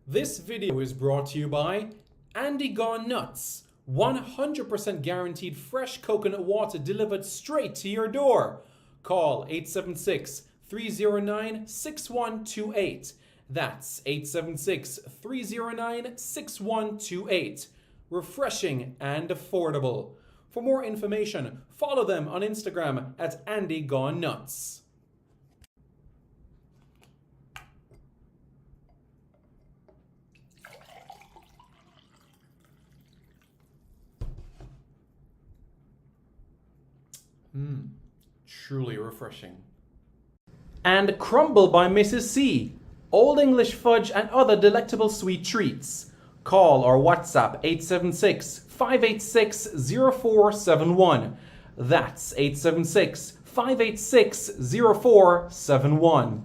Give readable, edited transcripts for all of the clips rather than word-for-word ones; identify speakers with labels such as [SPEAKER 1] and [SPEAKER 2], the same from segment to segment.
[SPEAKER 1] This video is brought to you by Andy Gone Nuts. 100% guaranteed fresh coconut water delivered straight to your door. Call 876 309 6128. That's 876 309 6128. Refreshing and affordable. For more information, follow them on Instagram at Andy Gone Nuts. Truly refreshing. And Crumble by Mrs. C. Old English fudge and other delectable sweet treats. Call or WhatsApp 876-586-0471. That's 876-586-0471.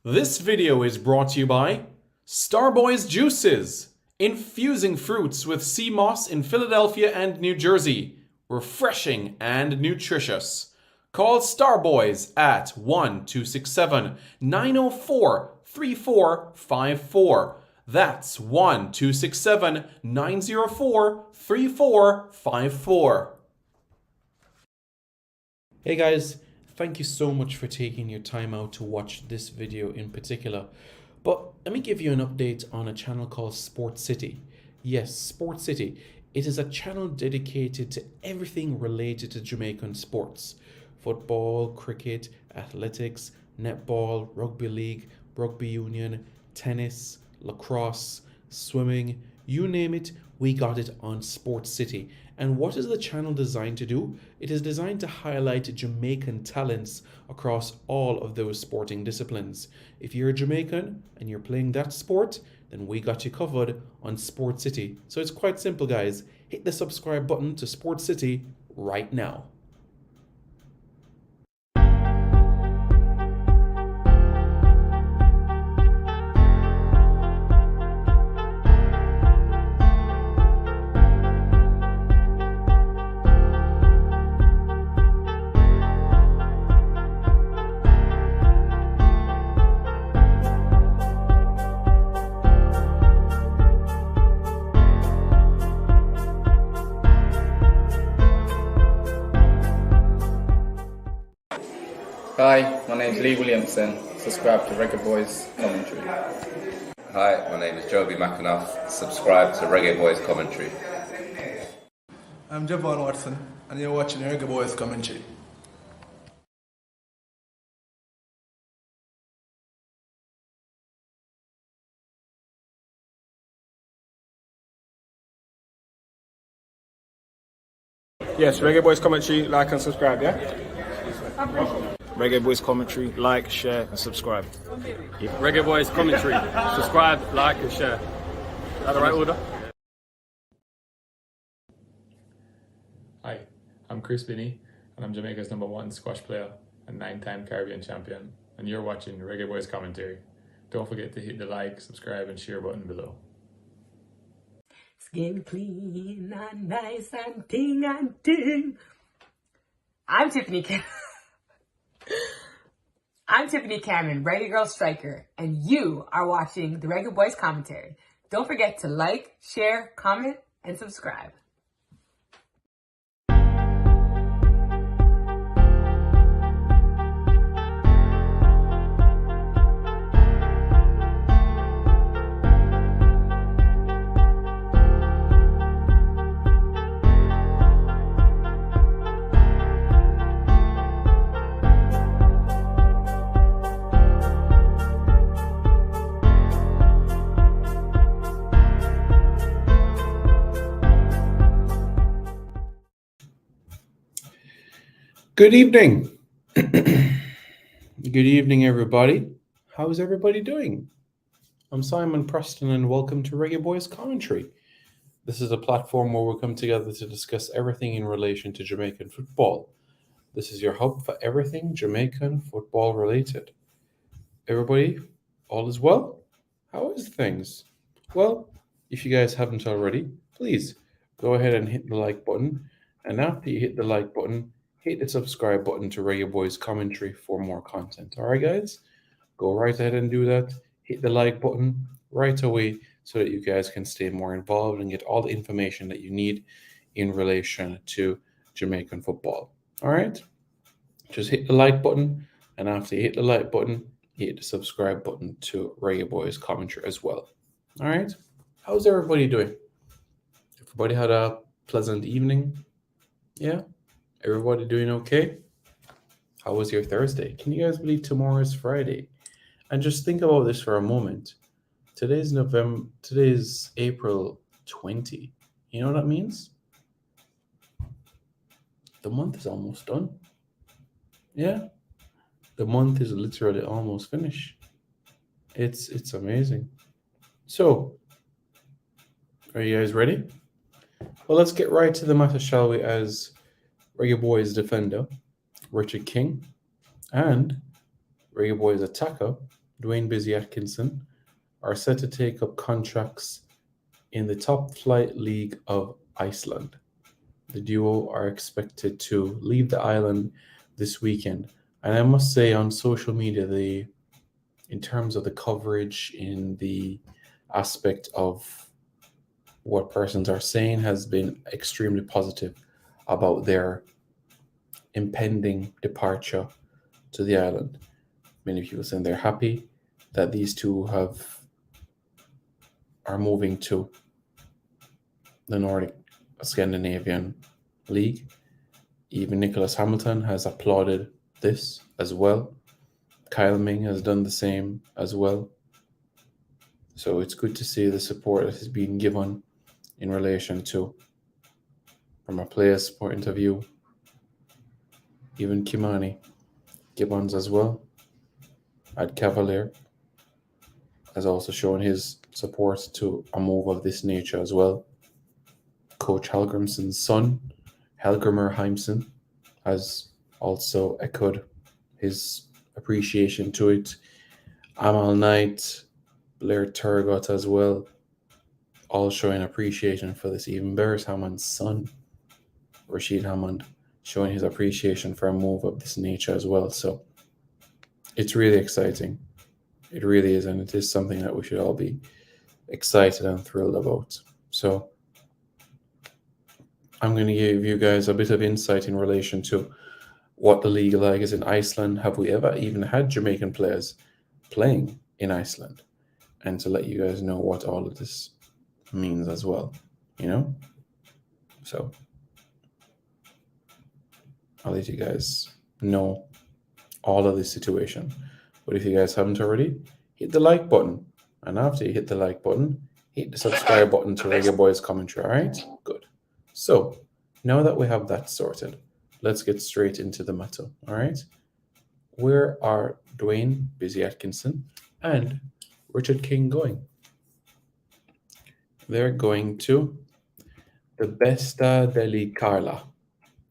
[SPEAKER 1] This video is brought to you by Starboy's Juices. Infusing fruits with sea moss in Philadelphia and New Jersey. Refreshing and nutritious. Call Starboys at 1-267-904-3454. That's 1-267-904-3454. Hey guys, thank you so much for taking your time out to watch this video in particular. But let me give you an update on a channel called Sport City. Yes, Sport City. It is a channel dedicated to everything related to Jamaican sports. Football, cricket, athletics, netball, rugby league, rugby union, tennis, lacrosse, swimming, you name it, we got it on Sport City. And what is the channel designed to do? It is designed to highlight Jamaican talents across all of those sporting disciplines. If you're a Jamaican and you're playing that sport, then we got you covered on Sport City. So it's quite simple, guys. Hit the subscribe button to Sport City right now.
[SPEAKER 2] Hi, my name's Lee Williamson. Subscribe to Reggae Boys Commentary.
[SPEAKER 3] Hi, my name is Joby McAnuff. Subscribe to Reggae Boys Commentary.
[SPEAKER 4] I'm Javon Watson, and you're watching Reggae Boys Commentary.
[SPEAKER 5] Yes, Reggae Boys Commentary, like and subscribe, yeah? Reggae Boys Commentary, like, share and subscribe.
[SPEAKER 6] Reggae Boys Commentary, subscribe, like and share. Is that the right order?
[SPEAKER 7] Hi, I'm Chris Binney, and I'm Jamaica's #1 squash player and 9-time Caribbean champion, and you're watching Reggae Boys Commentary. Don't forget to hit the like, subscribe and share button below.
[SPEAKER 8] Skin clean and nice and ting and ting. I'm Tiffany Cannon, Reggae Girl Striker, and you are watching the Reggae Boys Commentary. Don't forget to like, share, comment, and subscribe.
[SPEAKER 1] Good evening. Good evening, everybody. How's everybody doing? I'm Simon Preston, and welcome to Reggae Boys Commentary. This is a platform where we come together to discuss everything in relation to Jamaican football. This is your hub for everything Jamaican football related. Everybody, all is well? How is things? Well, if you guys haven't already, please go ahead and hit the like button. And after you hit the like button, hit the subscribe button to Reggae Boys Commentary for more content. All right, guys? Go right ahead and do that. hit the like button right away so that you guys can stay more involved and get all the information that you need in relation to Jamaican football. All right? Just hit the like button, and after you hit the like button, hit the subscribe button to Reggae Boys commentary as well. All right? How's everybody doing? Everybody had a pleasant evening? Yeah? Everybody doing okay? How was your Thursday? Can you guys believe tomorrow is Friday? And just think about this for a moment. Today's April 20. You know what that means? The month is almost done. Yeah. The month is literally almost finished. It's amazing. So, are you guys ready? Well, let's get right to the matter, shall we, as Reggae Boys defender, Richard King, and Reggae Boys attacker, Dwayne Busy Atkinson, are set to take up contracts in the top flight league of Iceland. The duo are expected to leave the island this weekend. And I must say, on social media, in terms of the coverage, in the aspect of what persons are saying, has been extremely positive about their impending departure to the island. Many people saying they're happy that these two are moving to the Nordic Scandinavian League. Even Nicholas Hamilton has applauded this as well. Kyle Ming has done the same as well. So it's good to see the support that has been given in relation to, from a player's point of view, even Kimani Gibbons as well. Ad Cavalier has also shown his support to a move of this nature as well. Coach Helgrimson's son, Helgrimer Heimson, has also echoed his appreciation to it. Amal Knight, Blair Turgot as well, all showing appreciation for this. Even Beres Hammond's son, Rashid Hammond, showing his appreciation for a move of this nature as well. So it's really exciting. It really is, and it is something that we should all be excited and thrilled about. So I'm going to give you guys a bit of insight in relation to what the league like is in Iceland. Have we ever even had Jamaican players playing in Iceland? And to let you guys know what all of this means as well, So I'll let you guys know all of this situation. But if you guys haven't already, hit the like button. And after you hit the like button, hit the subscribe button to Reggae Boys commentary, all right? Good. So now that we have that sorted, let's get straight into the matter, all right? Where are Dwayne Busy Atkinson and Richard King going? They're going to the Besta del Carla.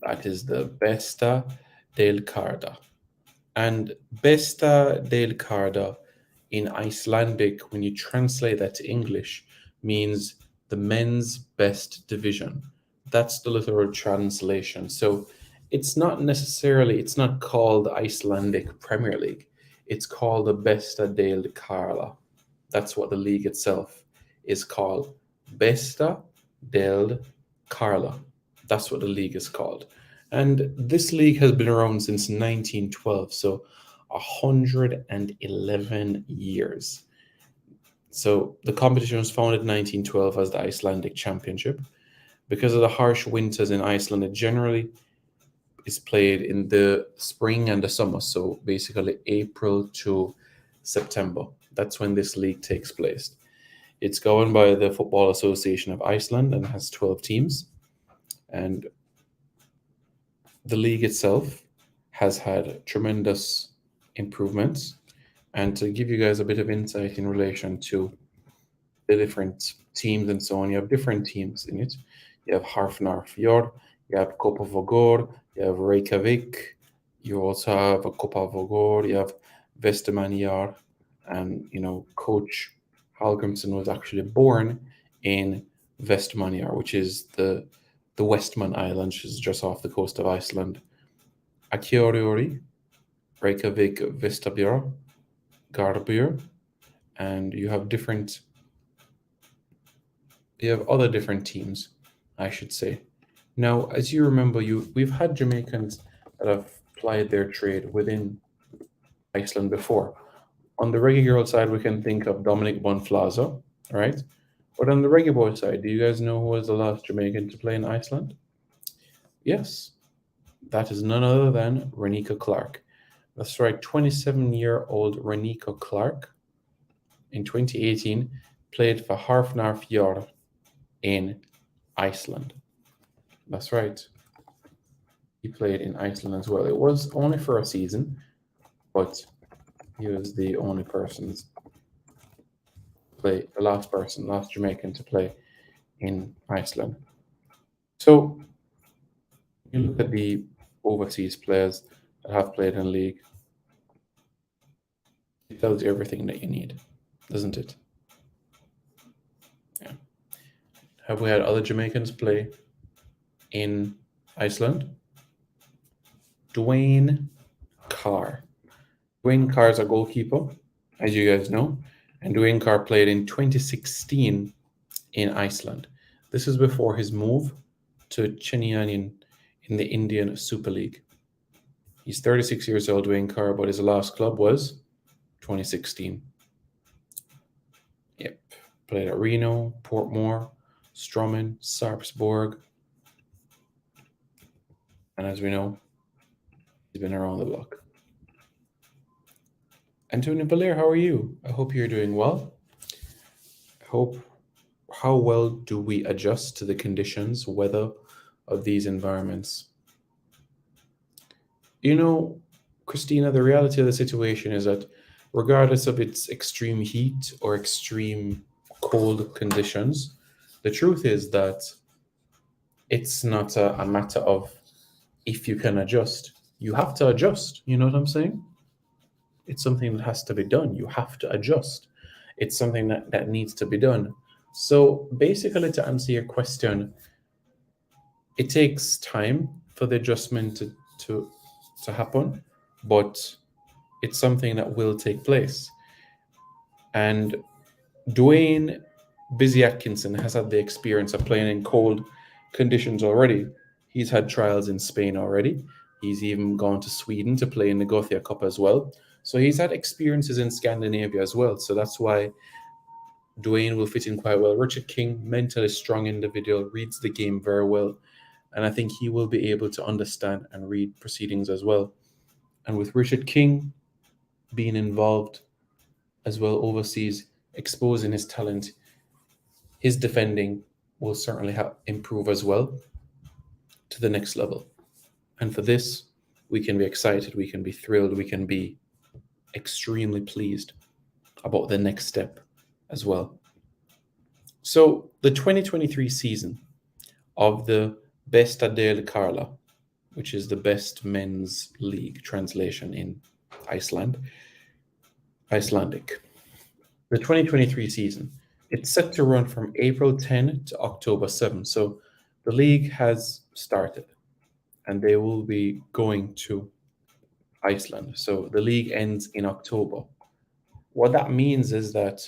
[SPEAKER 1] That is the Besta del Carda. And Besta del Carda in Icelandic, when you translate that to English, means the men's best division. That's the literal translation. So it's not called the Icelandic Premier League. It's called the Besta del Carla. That's what the league itself is called. Besta del Carla. That's what the league is called. And this league has been around since 1912, so 111 years. So the competition was founded in 1912 as the Icelandic Championship. Because of the harsh winters in Iceland, it generally is played in the spring and the summer, so basically April to September. That's when this league takes place. It's governed by the Football Association of Iceland and has 12 teams. And the league itself has had tremendous improvements. And to give you guys a bit of insight in relation to the different teams and so on, you have different teams in it. You have Hafnar Fjord, you have Kopavogor, you have Reykjavik, you also have a Kopavogor, you have Vestmannaeyjar, and Coach Hallgrimsson was actually born in Vestmannaeyjar, which is the Westman Island, which is just off the coast of Iceland. Akureyri, Reykjavik Vestabjörn, Garbjörn, and you have other different teams, I should say. Now, as you remember, we've had Jamaicans that have plied their trade within Iceland before. On the reggae girl side, we can think of Dominic Bonflaza, right? But on the reggae boy side, do you guys know who was the last Jamaican to play in Iceland? Yes, that is none other than Renika Clark. That's right, 27-year-old Renika Clark in 2018 played for Hafnarfjord in Iceland. That's right. He played in Iceland as well. It was only for a season, but he was the last Jamaican to play in Iceland. So you look at the overseas players that have played in the league. It tells you everything that you need, doesn't it? Yeah. Have we had other Jamaicans play in Iceland? Dwayne Carr. Dwayne Carr is a goalkeeper, as you guys know, and Dwayne Carr played in 2016 in Iceland. This is before his move to Chennai in the Indian Super League. He's 36 years old, Dwayne Carr, but his last club was 2016. Yep. Played at Reno, Portmore, Strummen, Sarpsborg. And as we know, he's been around the block. Antonio Belair, how are you? I hope you're doing well. How well do we adjust to the conditions, weather of these environments? You know, Christina, the reality of the situation is that regardless of its extreme heat or extreme cold conditions, the truth is that it's not a matter of if you can adjust. You have to adjust. You know what I'm saying? It's something that has to be done. You have to adjust. It's something that needs to be done. So basically, to answer your question, it takes time for the adjustment to happen, but it's something that will take place. And Dwayne Busy Atkinson has had the experience of playing in cold conditions already. He's had trials in Spain already. He's even gone to Sweden to play in the Gothia Cup as well. So he's had experiences in Scandinavia as well. So that's why Dwayne will fit in quite well. Richard King, mentally strong individual, reads the game very well. And I think he will be able to understand and read proceedings as well. And with Richard King being involved as well overseas, exposing his talent, his defending will certainly improve as well to the next level. And for this, we can be excited, we can be thrilled, we can be extremely pleased about the next step as well. So the 2023 season of the Besta del Carla, which is the best men's league translation in Icelandic. The 2023 season, it's set to run from April 10 to October 7. So the league has started and they will be going to Iceland. So the league ends in October. What that means is that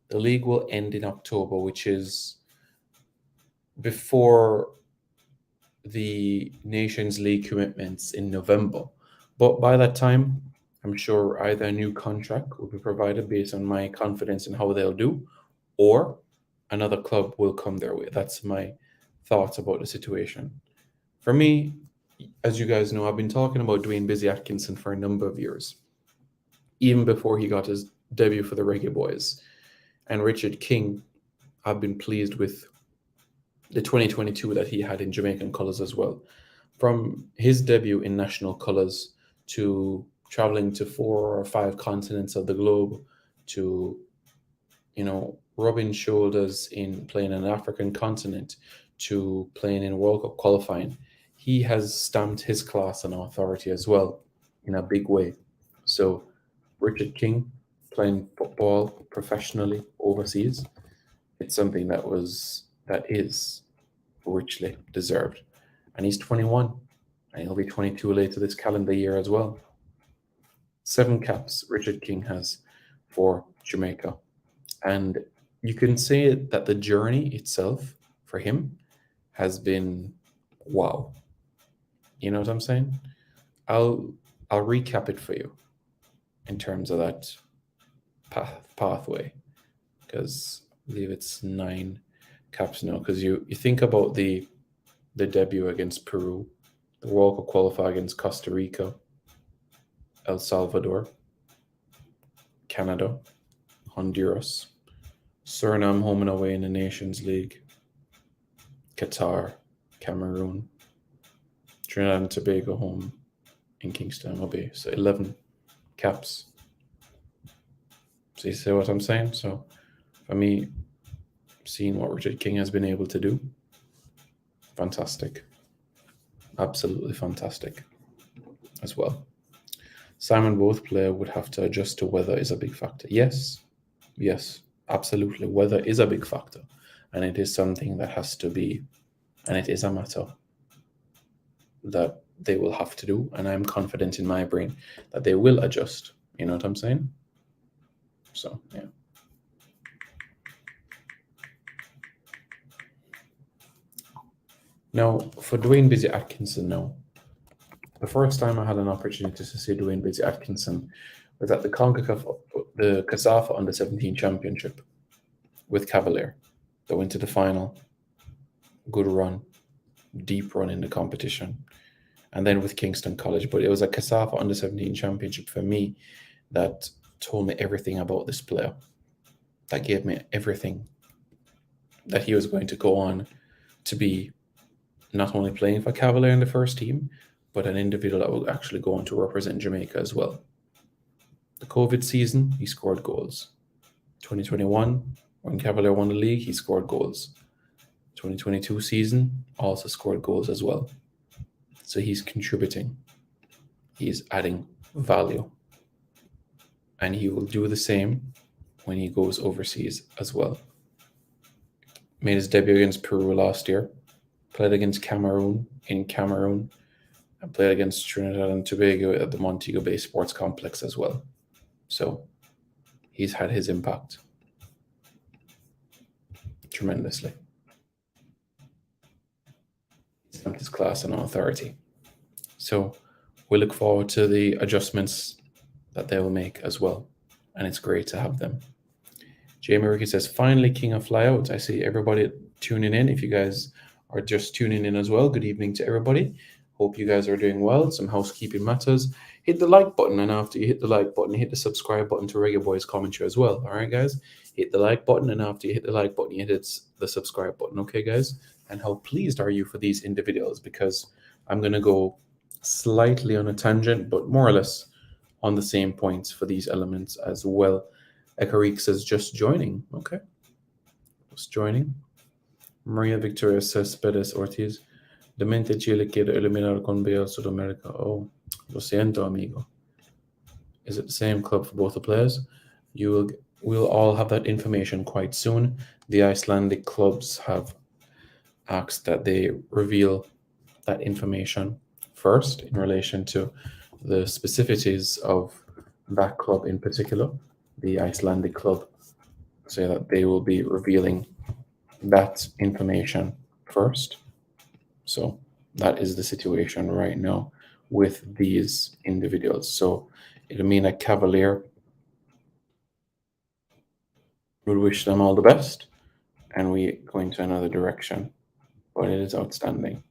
[SPEAKER 1] the league will end in October, which is before the Nations League commitments in November. But by that time, I'm sure either a new contract will be provided based on my confidence in how they'll do, or another club will come their way. That's my thoughts about the situation. For me, as you guys know, I've been talking about Dwayne Busy Atkinson for a number of years, even before he got his debut for the Reggae Boys. And Richard King, I've been pleased with the 2022 that he had in Jamaican colours as well. From his debut in national colours to traveling to 4 or 5 continents of the globe to, rubbing shoulders in playing an African continent to playing in World Cup qualifying, he has stamped his class and authority as well in a big way. So Richard King playing football professionally overseas, it's something that is richly deserved. And he's 21 and he'll be 22 later this calendar year as well. 7 caps Richard King has for Jamaica And you can say that the journey itself for him has been wow. You know what I'm saying? I'll recap it for you in terms of that pathway, because I believe it's 9 caps now. Because you think about the debut against Peru, the World Cup qualifier against Costa Rica, El Salvador, Canada, Honduras, Suriname home and away in the Nations League, Qatar, Cameroon, Trinidad and Tobago home in Kingston MLB. So 11 caps. So you see what I'm saying? So for me, seeing what Richard King has been able to do, fantastic. Absolutely fantastic as well. Simon Both player would have to adjust to weather is a big factor. Yes, absolutely. Weather is a big factor. And it is something that has to be, and it is a matter that they will have to do. And I'm confident in my brain that they will adjust. You know what I'm saying? So, yeah. Now, for Dwayne Busy Atkinson now, the first time I had an opportunity to see Dwayne Busy Atkinson was at the CASAFA Under-17 Championship with Cavalier. They went to the final. Good run. Deep run in the competition. And then with Kingston College. But it was a CASAFA Under-17 Championship for me that told me everything about this player. That gave me everything that he was going to go on to be, not only playing for Cavalier in the first team, but an individual that will actually go on to represent Jamaica as well. The COVID season, he scored goals. 2021, when Cavalier won the league, he scored goals. 2022 season, also scored goals as well. So he's contributing. He's adding value. And he will do the same when he goes overseas as well. Made his debut against Peru last year. Played against Cameroon in Cameroon. And played against Trinidad and Tobago at the Montego Bay Sports Complex as well. So he's had his impact tremendously. He's got his class and authority. So we look forward to the adjustments that they will make as well. And it's great to have them. Jamie Ricky says, finally King of Flyouts. I see everybody tuning in. If you guys are just tuning in as well, good evening to everybody. Hope you guys are doing well. Some housekeeping matters. Hit the like button, and after you hit the like button, hit the subscribe button to Reggae Boys Commentary as well. All right, guys? Hit the like button, and after you hit the like button, you hit the subscribe button. Okay, guys? And how pleased are you for these individuals? Because I'm going to go slightly on a tangent, but more or less on the same points for these elements as well. Ekarik says, just joining. Okay. Just joining. Maria Victoria says, Perez Ortiz. Demente Chile quiere eliminar con Bale Sudamerica. Oh, lo siento, amigo. Is it the same club for both the players? We'll all have that information quite soon. The Icelandic clubs have asked that they reveal that information first in relation to the specificities of that club in particular, the Icelandic club, so that they will be revealing that information first. So that is the situation right now with these individuals. So it'll mean that Cavalier would wish them all the best, and we go into another direction. But it is outstanding.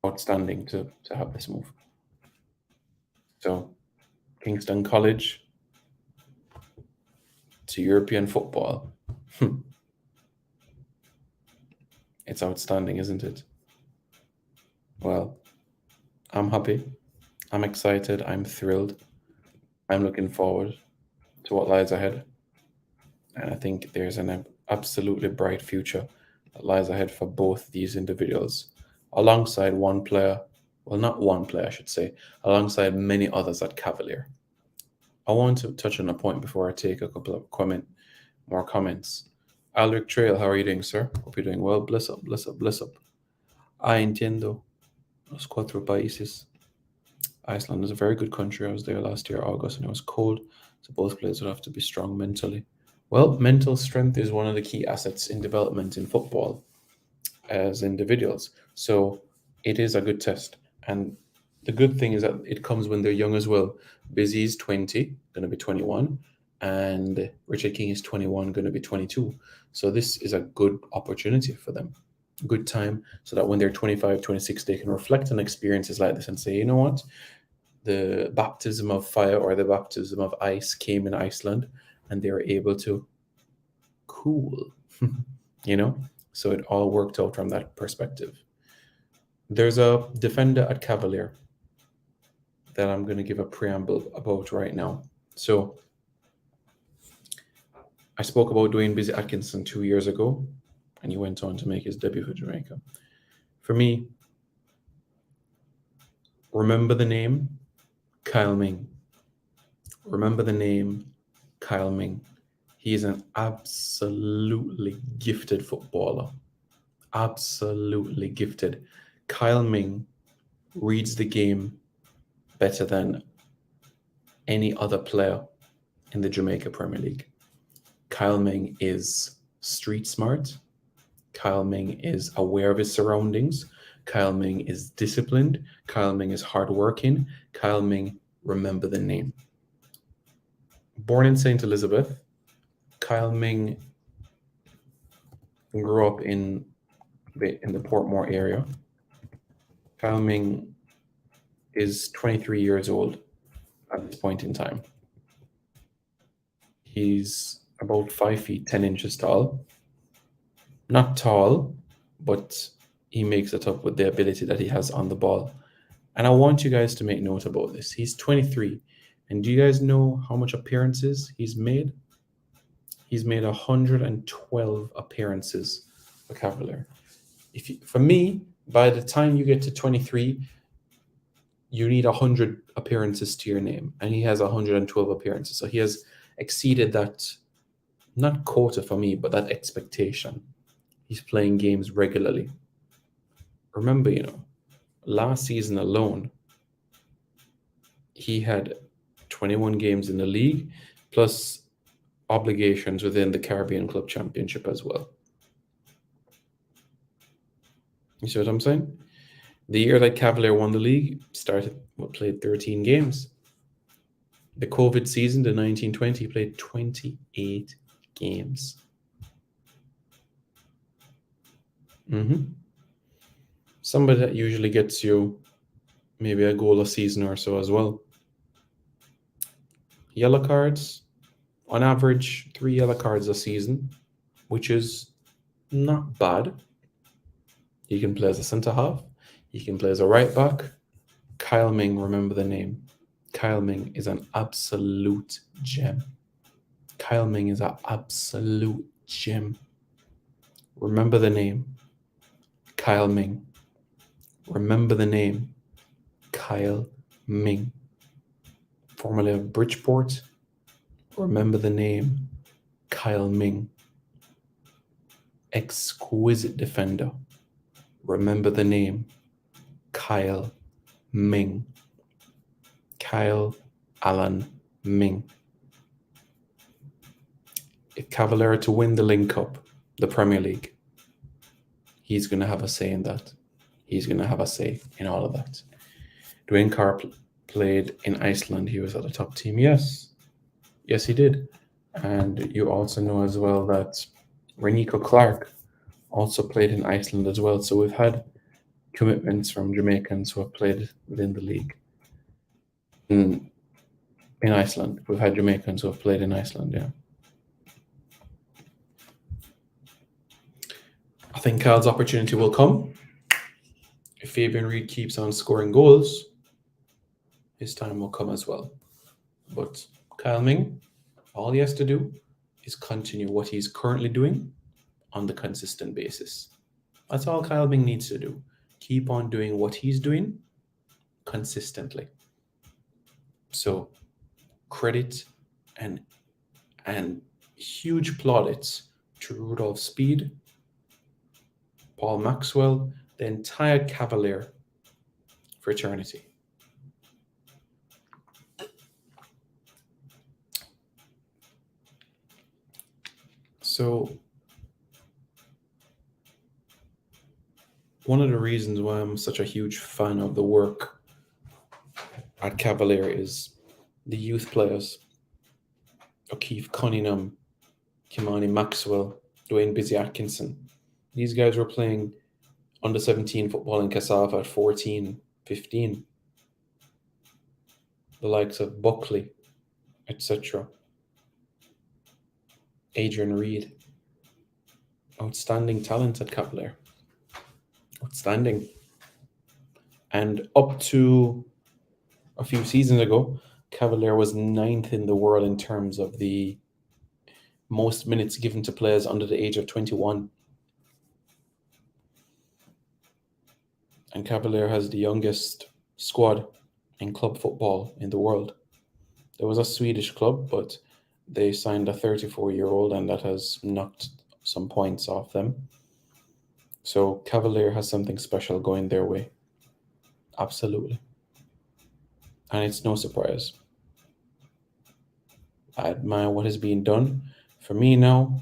[SPEAKER 1] Outstanding to have this move. So Kingston College to European football. It's outstanding, isn't it? Well, I'm happy. I'm excited. I'm thrilled. I'm looking forward to what lies ahead. And I think there's an absolutely bright future that lies ahead for both these individuals, alongside one player, well, not one player, I should say, alongside many others at Cavalier. I want to touch on a point before I take a couple of more comments. Alric Trail, how are you doing, sir? Hope you're doing well. Bless up, bless up, bless up. Entiendo. Los cuatro países. Iceland is a very good country. I was there last year, August, and it was cold. So both players would have to be strong mentally. Well, mental strength is one of the key assets in development in football as individuals. So it is a good test. And the good thing is that it comes when they're young as well. Busy is 20, going to be 21, and Richard King is 21, going to be 22. So this is a good opportunity for them, good time, so that when they're 25, 26, they can reflect on experiences like this and say, you know what, the baptism of fire or the baptism of ice came in Iceland, and they were able to cool, you know? So it all worked out from that perspective. There's a defender at Cavalier that I'm going to give a preamble about right now. So I spoke about Dwayne Busy Atkinson 2 years ago, and he went on to make his debut for Jamaica. For me, remember the name Kyle Ming. Remember the name Kyle Ming. He is an absolutely gifted footballer. Absolutely gifted. Kyle Ming reads the game better than any other player in the Jamaica Premier League. Kyle Ming is street smart. Kyle Ming is aware of his surroundings. Kyle Ming is disciplined. Kyle Ming is hardworking. Kyle Ming, remember the name. Born in St. Elizabeth, Kyle Ming grew up in the Portmore area. Kyle Ming is 23 years old at this point in time. He's about 5 feet 10 inches tall. Not tall, but he makes it up with the ability that he has on the ball. And I want you guys to make note about this. He's 23. And do you guys know how much appearances he's made? He's made 112 appearances for Cavalier. For me, by the time you get to 23, you need 100 appearances to your name. And he has 112 appearances. So he has exceeded that, not quota for me, but that expectation. He's playing games regularly. Remember, last season alone, he had 21 games in the league, plus obligations within the Caribbean Club Championship as well. You see what I'm saying? The year that Cavalier won the league, played 13 games. The COVID season, the 1920, played 28 games. Somebody that usually gets you maybe a goal a season or so as well. Yellow cards, on average, 3 yellow cards a season, which is not bad. He can play as a centre half. He can play as a right back. Kyle Ming, remember the name. Kyle Ming is an absolute gem. Kyle Ming is an absolute gem. Remember the name. Kyle Ming. Remember the name. Kyle Ming. Formerly of Bridgeport. Remember the name. Kyle Ming. Exquisite defender. Remember the name. Kyle Ming. Kyle Alan Ming. If Cavalier are to win the Link Cup, the Premier League, he's going to have a say in that. He's going to have a say in all of that. Dwayne Carr played in Iceland. He was at the top team. Yes, he did. And you also know as well that Renico Clark also played in Iceland as well. So we've had commitments from Jamaicans who have played within the league in Iceland. We've had Jamaicans who have played in Iceland, yeah. I think Kyle's opportunity will come. If Fabian Reid keeps on scoring goals, his time will come as well. But Kyle Ming, all he has to do is continue what he's currently doing on the consistent basis. That's all Kyle Ming needs to do. Keep on doing what he's doing consistently. So credit and huge plaudits to Rudolph Speed, Paul Maxwell, the entire Cavalier fraternity. So one of the reasons why I'm such a huge fan of the work at Cavalier is the youth players. O'Keefe Cunningham, Kimani Maxwell, Dwayne Busy Atkinson. These guys were playing under 17 football in Cassava at 14, 15. The likes of Buckley, etc. Adrian Reed. Outstanding talent at Cavalier. Outstanding. And up to a few seasons ago, Cavalier was 9th in the world in terms of the most minutes given to players under the age of 21. And Cavalier has the youngest squad in club football in the world. There was a Swedish club, but they signed a 34-year-old, and that has knocked some points off them. So Cavalier has something special going their way. Absolutely. And it's no surprise. I admire what is being done. For me now,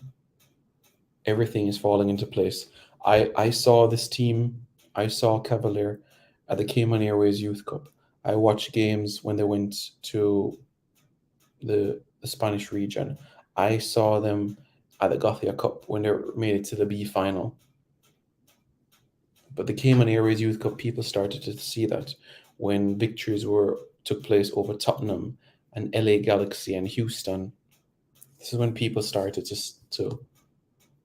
[SPEAKER 1] everything is falling into place. I saw this team, I saw Cavalier at the Cayman Airways Youth Cup. I watched games when they went to the Spanish region. I saw them at the Gothia Cup when they made it to the B final. But the Cayman Airways Youth Cup, people started to see that when victories took place over Tottenham and LA Galaxy and Houston. This is when people started to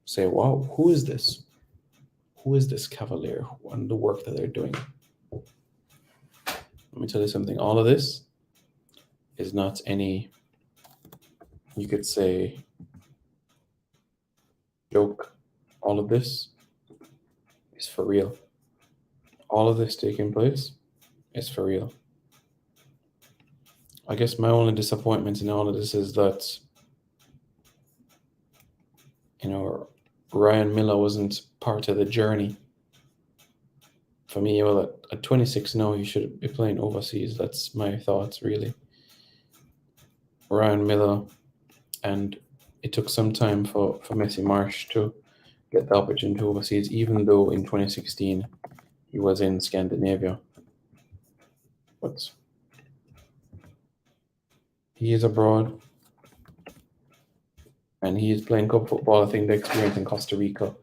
[SPEAKER 1] say, wow, who is this? Who is this Cavalier and the work that they're doing? Let me tell you something. All of this is not any, you could say, joke. All of this is for real. All of this taking place is for real. I guess my only disappointment in all of this is that, Ryan Miller wasn't part of the journey. For me, well, at 26 now, he should be playing overseas. That's my thoughts, really. Ryan Miller, and it took some time for Messi Marsh to get the opportunity overseas, even though in 2016 he was in Scandinavia. But he is abroad, and he is playing club football. I think the experience in Costa Rica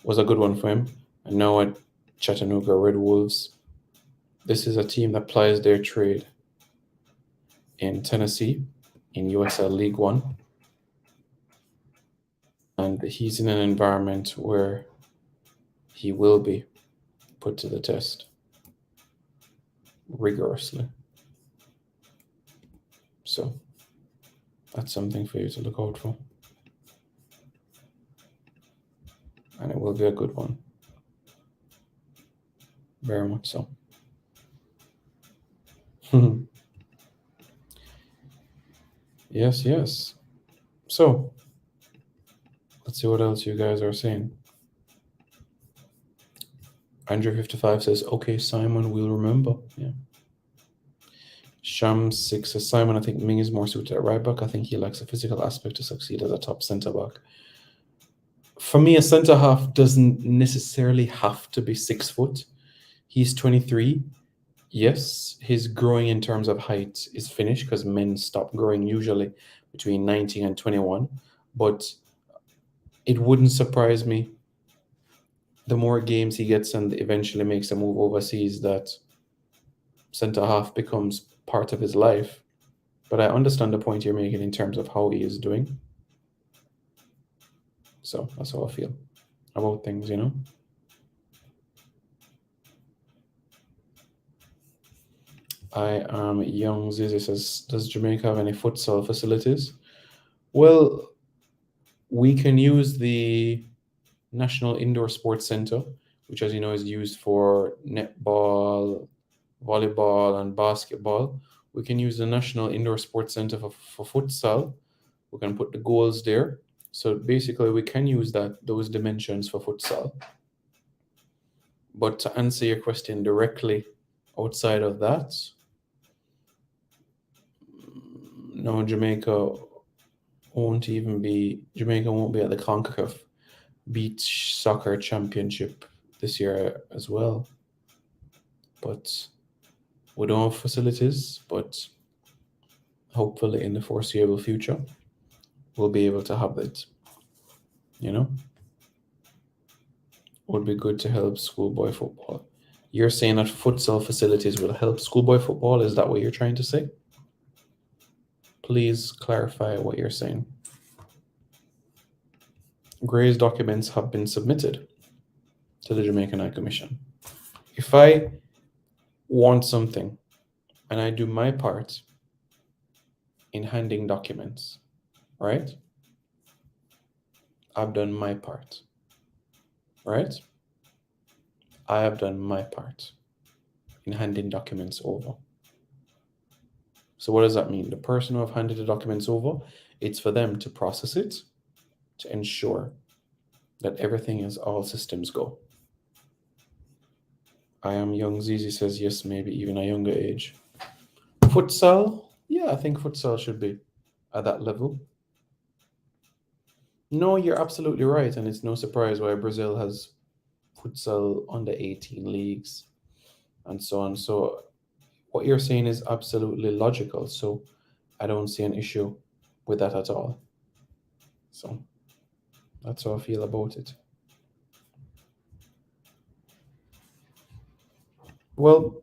[SPEAKER 1] was a good one for him. And now at Chattanooga Red Wolves, this is a team that plies their trade in Tennessee, in USL League One. And he's in an environment where he will be put to the test rigorously. So that's something for you to look out for. And it will be a good one. Very much so. Yes. So let's see what else you guys are saying. Andrew55 says, okay, Simon, we'll remember. Yeah. Sham6 says, Simon, I think Ming is more suited at right back. I think he lacks a physical aspect to succeed as a top centre back. For me, a centre half doesn't necessarily have to be 6 foot. He's 23. Yes, his growing in terms of height is finished because men stop growing usually between 19 and 21. But it wouldn't surprise me, the more games he gets and eventually makes a move overseas, that centre half becomes part of his life. But I understand the point you're making in terms of how he is doing. So that's how I feel about things, I am young. Zizi says, does Jamaica have any futsal facilities? Well, we can use the National Indoor Sports Center, which, as you know, is used for netball, volleyball, and basketball. We can use the National Indoor Sports Center for futsal. We can put the goals there. So basically, we can use those dimensions for futsal. But to answer your question directly, outside of that, no, Jamaica Jamaica won't be at the CONCACAF Beach Soccer Championship this year as well. But we don't have facilities, but hopefully in the foreseeable future, we'll be able to have it. You know? Would be good to help schoolboy football. You're saying that futsal facilities will help schoolboy football? Is that what you're trying to say? Please clarify what you're saying. Gray's documents have been submitted to the Jamaican High Commission. If I want something and I do my part in handing documents, right? I've done my part, right? I have done my part in handing documents over. So what does that mean? The person who have handed the documents over, it's for them to process it, to ensure that everything is all systems go. I am young. Zizi says yes, maybe even a younger age. Futsal? Yeah, I think futsal should be at that level. No, you're absolutely right. And it's no surprise why Brazil has futsal under 18 leagues and so on. So what you're saying is absolutely logical. So I don't see an issue with that at all. So that's how I feel about it. Well,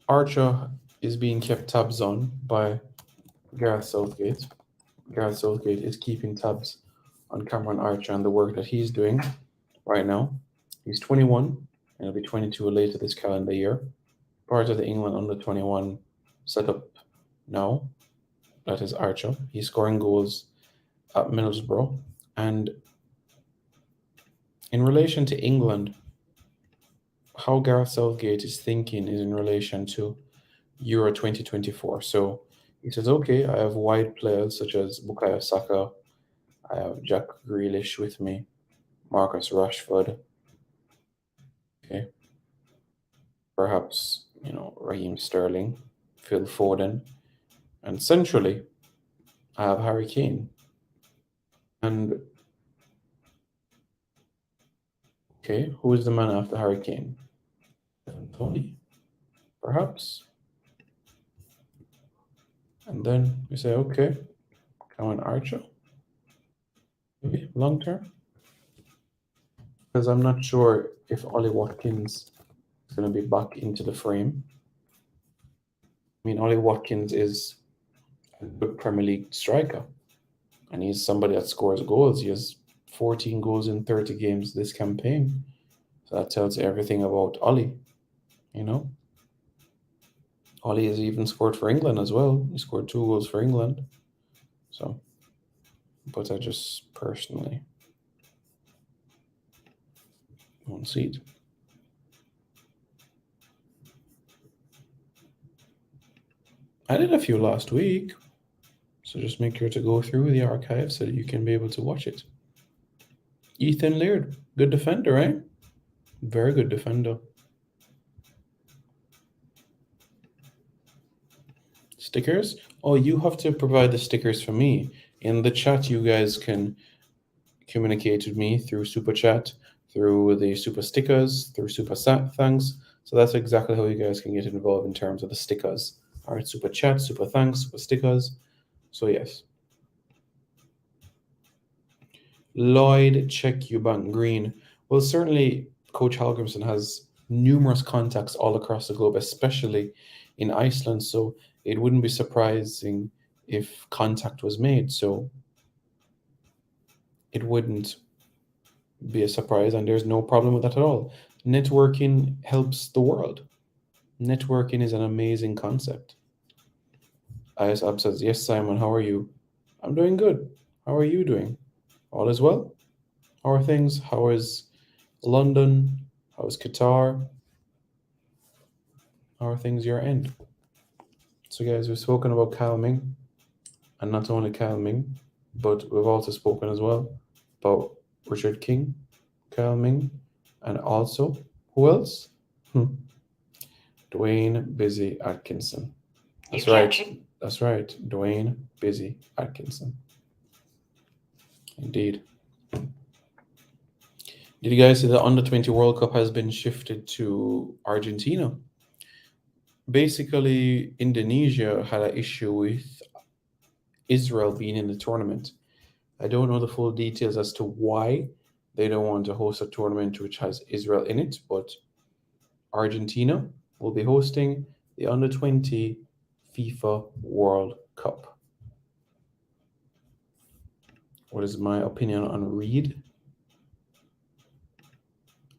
[SPEAKER 1] Archer is being kept tabs on by Gareth Southgate. Gareth Southgate is keeping tabs on Cameron Archer and the work that he's doing right now. He's 21 and he'll be 22 later this calendar year. Part of the England under-21 setup now. That is Archer. He's scoring goals at Middlesbrough. And in relation to England, how Gareth Southgate is thinking is in relation to Euro 2024. So he says, okay, I have wide players such as Bukayo Saka, I have Jack Grealish with me, Marcus Rashford, okay, perhaps, Raheem Sterling, Phil Foden, and centrally, I have Harry Kane. And, okay, who is the man after Harry Kane? Tony, perhaps. And then we say, okay, Cameron Archer, maybe long term. Because I'm not sure if Ollie Watkins is going to be back into the frame. I mean, Ollie Watkins is a good Premier League striker, and he's somebody that scores goals. He has 14 goals in 30 games this campaign. So that tells you everything about Ollie, Ollie has even scored for England as well. He scored 2 goals for England. So, but I just personally won't see it. I did a few last week. So just make sure to go through the archive so that you can be able to watch it. Ethan Laird, good defender, right? Very good defender. Stickers? Oh, you have to provide the stickers for me. In the chat, you guys can communicate with me through Super Chat, through the Super Stickers, through Super Thanks. So that's exactly how you guys can get involved in terms of the stickers. All right, Super Chat, Super Thanks, Super Stickers. So yes. Lloyd, check Eubank Green. Well, certainly Coach Hallgrimsson has numerous contacts all across the globe, especially in Iceland. So it wouldn't be surprising if contact was made. So it wouldn't be a surprise, and there's no problem with that at all. Networking helps the world. Networking is an amazing concept. ISAB says, yes, Simon, how are you? I'm doing good. How are you doing? All is well? How are things? How is London? How is Qatar? How are things your end? So guys, we've spoken about calming, and not only calming, but we've also spoken as well about Richard King, calming, and also, who else? Dwayne Busy Atkinson. That's right. That's right, Dwayne Busy Atkinson. Indeed. Did you guys see the Under-20 World Cup has been shifted to Argentina? Basically, Indonesia had an issue with Israel being in the tournament. I don't know the full details as to why they don't want to host a tournament which has Israel in it, but Argentina will be hosting the Under-20 FIFA World Cup. What is my opinion on Reed?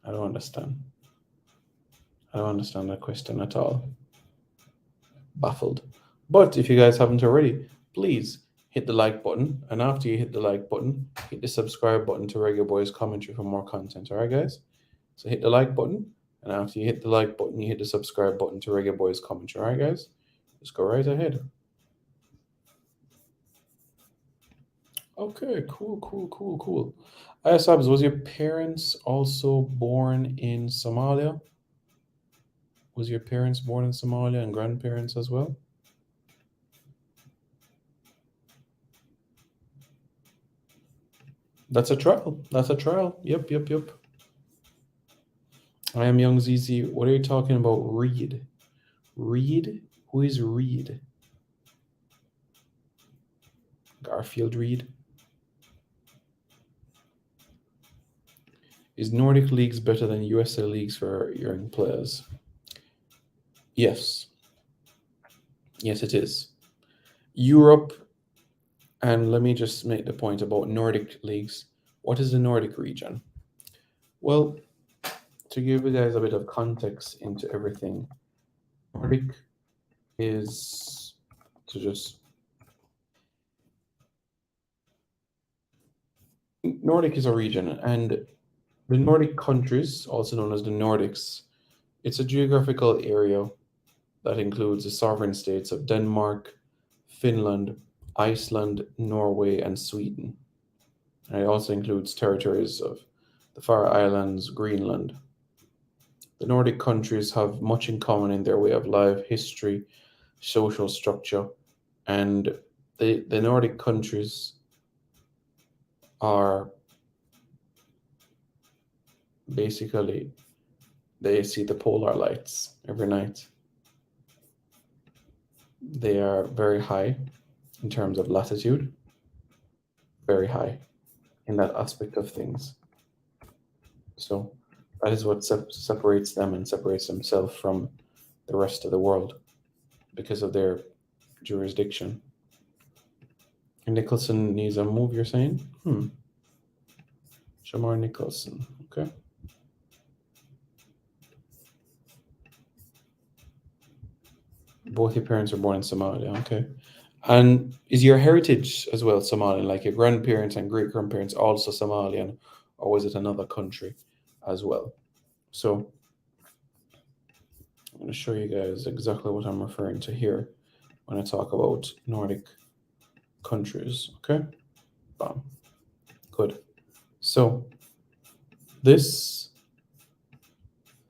[SPEAKER 1] I don't understand. I don't understand that question at all. Baffled. But if you guys haven't already, please hit the like button. And after you hit the like button, hit the subscribe button to Reggae Boys Commentary for more content. All right, guys? So hit the like button. And after you hit the like button, you hit the subscribe button to Reggae Boys Commentary. All right, guys? Just go right ahead. Okay, cool. Sabs, was your parents also born in Somalia? Was your parents born in Somalia and grandparents as well? That's a trial. Yep. I am Young ZZ. What are you talking about? Reed? Who is Reed? Garfield Reed? Is Nordic leagues better than USL leagues for young players? Yes, it is. Europe, and let me just make the point about Nordic leagues. What is the Nordic region? Well, to give you guys a bit of context into everything, Nordic is Nordic is a region, and the Nordic countries, also known as the Nordics, it's a geographical area that includes the sovereign states of Denmark, Finland, Iceland, Norway, and Sweden. And it also includes territories of the Faroe Islands, Greenland. The Nordic countries have much in common in their way of life, history, social structure, and the Nordic countries are basically, they see the polar lights every night. They are very high in terms of latitude, very high in that aspect of things. So that is what separates them and separates themselves from the rest of the world because of their jurisdiction. And Nicholson needs a move, you're saying? Shamar Nicholson, okay. Both your parents were born in Somalia, okay. And is your heritage as well Somalian, like your grandparents and great-grandparents also Somalian, or was it another country as well? So I'm going to show you guys exactly what I'm referring to here when I talk about Nordic countries, okay? Bam. Good. So this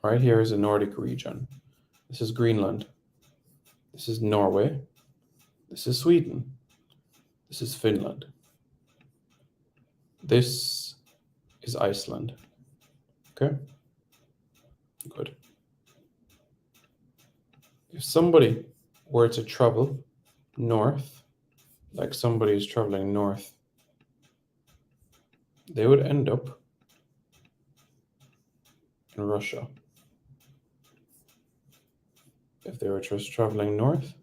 [SPEAKER 1] right here is a Nordic region. This is Greenland. This is Norway. This is Sweden. This is Finland. This is Iceland. Okay? Good. If somebody were to travel north, like somebody is traveling north, they would end up in Russia. If they were just traveling north,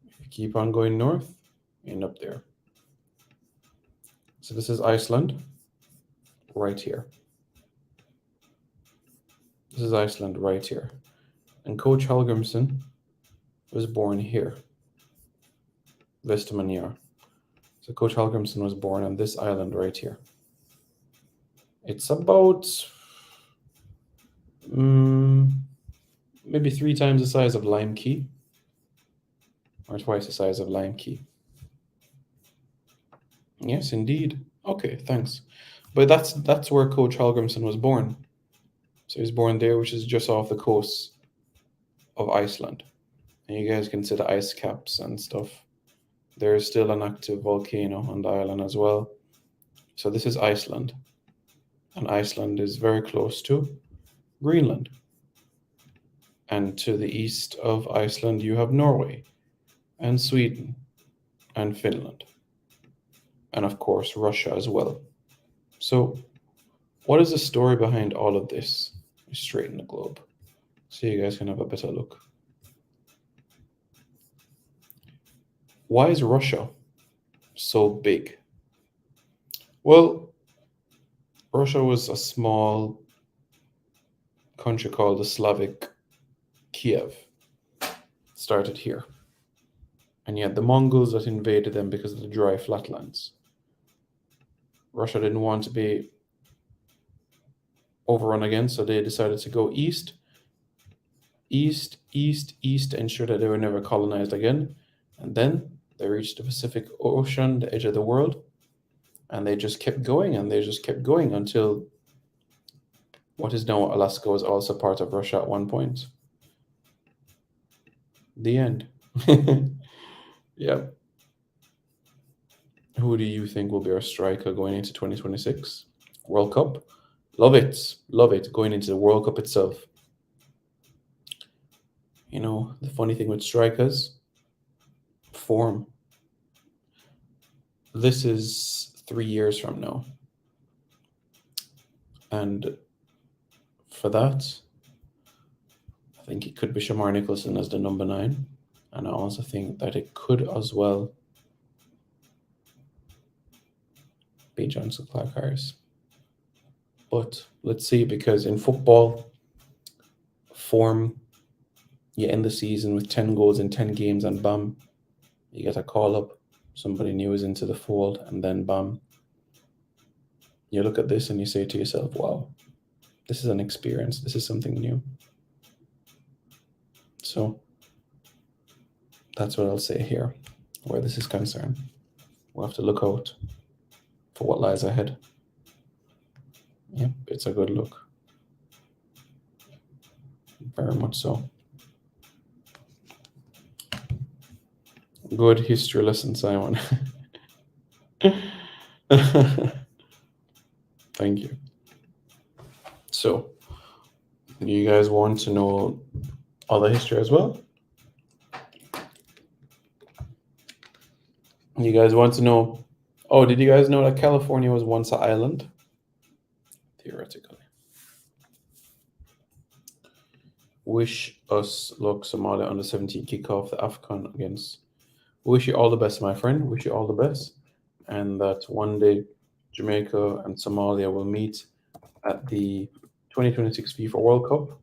[SPEAKER 1] if you keep on going north, you end up there. So this is Iceland, right here. This is Iceland right here. And Coach Hallgrimsson was born here, Vestmannaeyjar. So Coach Hallgrimsson was born on this island right here. It's about maybe 3 times the size of Lime Key, or twice the size of Lime Key. Yes, indeed. Okay, thanks. But that's where Coach Hallgrimsson was born. So he was born there, which is just off the coast of Iceland. And you guys can see the ice caps and stuff. There is still an active volcano on the island as well. So this is Iceland. And Iceland is very close to Greenland. And to the east of Iceland, you have Norway and Sweden and Finland. And of course, Russia as well. So what is the story behind all of this? Straighten the globe so you guys can have a better look. Why is Russia so big? Well, Russia was a small country called the Slavic Kiev. Started here. And you had the Mongols that invaded them because of the dry flatlands. Russia didn't want to be overrun again, so they decided to go east, to ensure that they were never colonized again. And then they reached the Pacific Ocean, the edge of the world, and they just kept going, and they just kept going until what is now Alaska was also part of Russia at one point. The end. Yeah. Who do you think will be our striker going into 2026? World Cup? Love it. Love it. Going into the World Cup itself. You know, the funny thing with strikers, form. This is 3 years from now. And for that, I think it could be Shamar Nicholson as the number 9. And I also think that it could as well be Johnson Clark Harris. But let's see, because in football, form, you end the season with 10 goals in 10 games and bam, you get a call up, somebody new is into the fold, and then bam, you look at this and you say to yourself, wow, this is an experience, this is something new. So that's what I'll say here, where this is concerned. We'll have to look out for what lies ahead. Yep, it's a good look. Very much so. Good history lesson, Simon. Thank you. So, you guys want to know other history as well? You guys want to know, oh, did you guys know that California was once an island? Theoretically. Wish us luck, Somalia under 17 kickoff the AFCON against. Wish you all the best, my friend. Wish you all the best. And that one day Jamaica and Somalia will meet at the 2026 FIFA World Cup.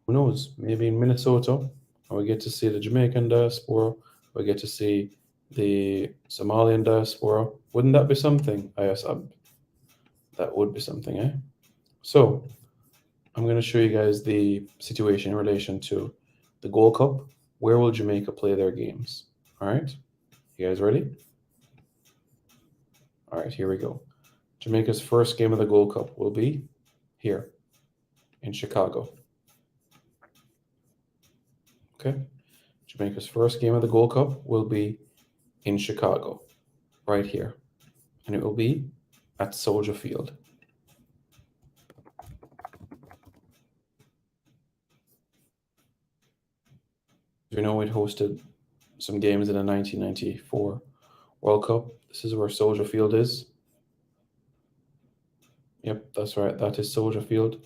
[SPEAKER 1] Who knows? Maybe in Minnesota. Or we get to see the Jamaican diaspora. We get to see the Somalian diaspora. Wouldn't that be something? Yes, that would be something, eh? So, I'm going to show you guys the situation in relation to the Gold Cup. Where will Jamaica play their games? All right. You guys ready? All right, here we go. Jamaica's first game of the Gold Cup will be here in Chicago. Okay. Jamaica's first game of the Gold Cup will be in Chicago, right here. And it will be at Soldier Field. You know, it hosted some games in the 1994 World Cup. This is where Soldier Field is. Yep, that's right. That is Soldier Field.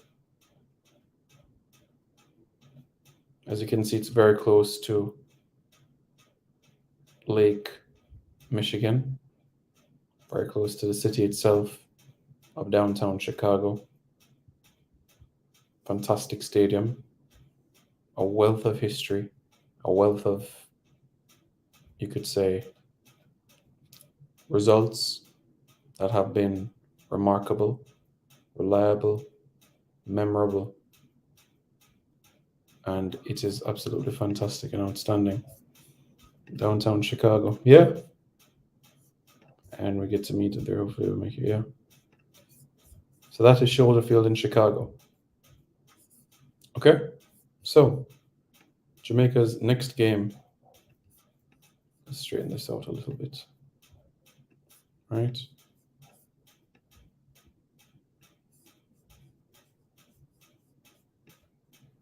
[SPEAKER 1] As you can see, it's very close to Lake Michigan. Very close to the city itself of downtown Chicago. Fantastic stadium. A wealth of history. A wealth of, you could say, results that have been remarkable, reliable, memorable, and it is absolutely fantastic and outstanding. Downtown Chicago, yeah. And we get to meet it there, hopefully we'll make it, yeah. So that is Shoulder Field in Chicago. Okay, so Jamaica's next game. Let's straighten this out a little bit. Right.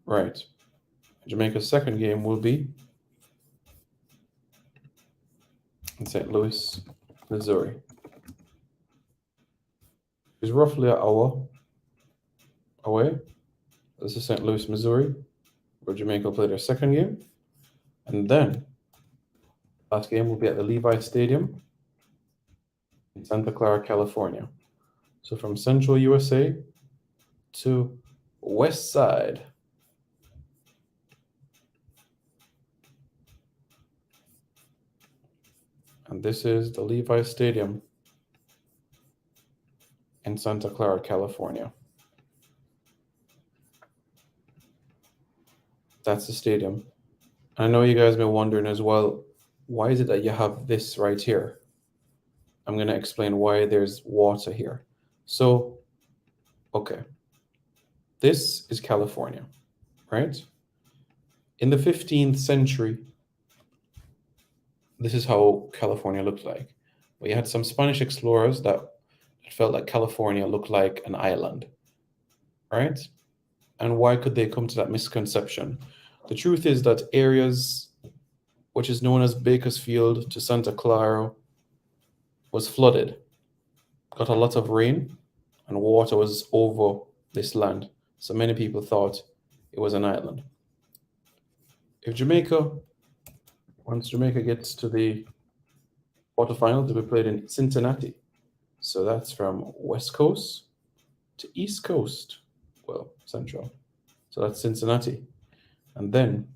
[SPEAKER 1] Right. Jamaica's second game will be in St. Louis, Missouri. It's roughly an hour away. This is St. Louis, Missouri, where Jamaica will play their second game. And then last game will be at the Levi Stadium in Santa Clara, California. So from Central USA to West Side. And this is the Levi Stadium in Santa Clara, California. That's the stadium. I know you guys have been wondering as well, why is it that you have this right here? I'm going to explain why there's water here. So, okay. This is California, right? In the 15th century, this is how California looked like. We had some Spanish explorers that felt like California looked like an island, right? And why could they come to that misconception? The truth is that areas which is known as Bakersfield to Santa Clara was flooded, got a lot of rain, and water was over this land. So many people thought it was an island. Once Jamaica gets to the quarterfinal, to be played in Cincinnati. So that's from West Coast to East Coast. Well, Central. So that's Cincinnati. And then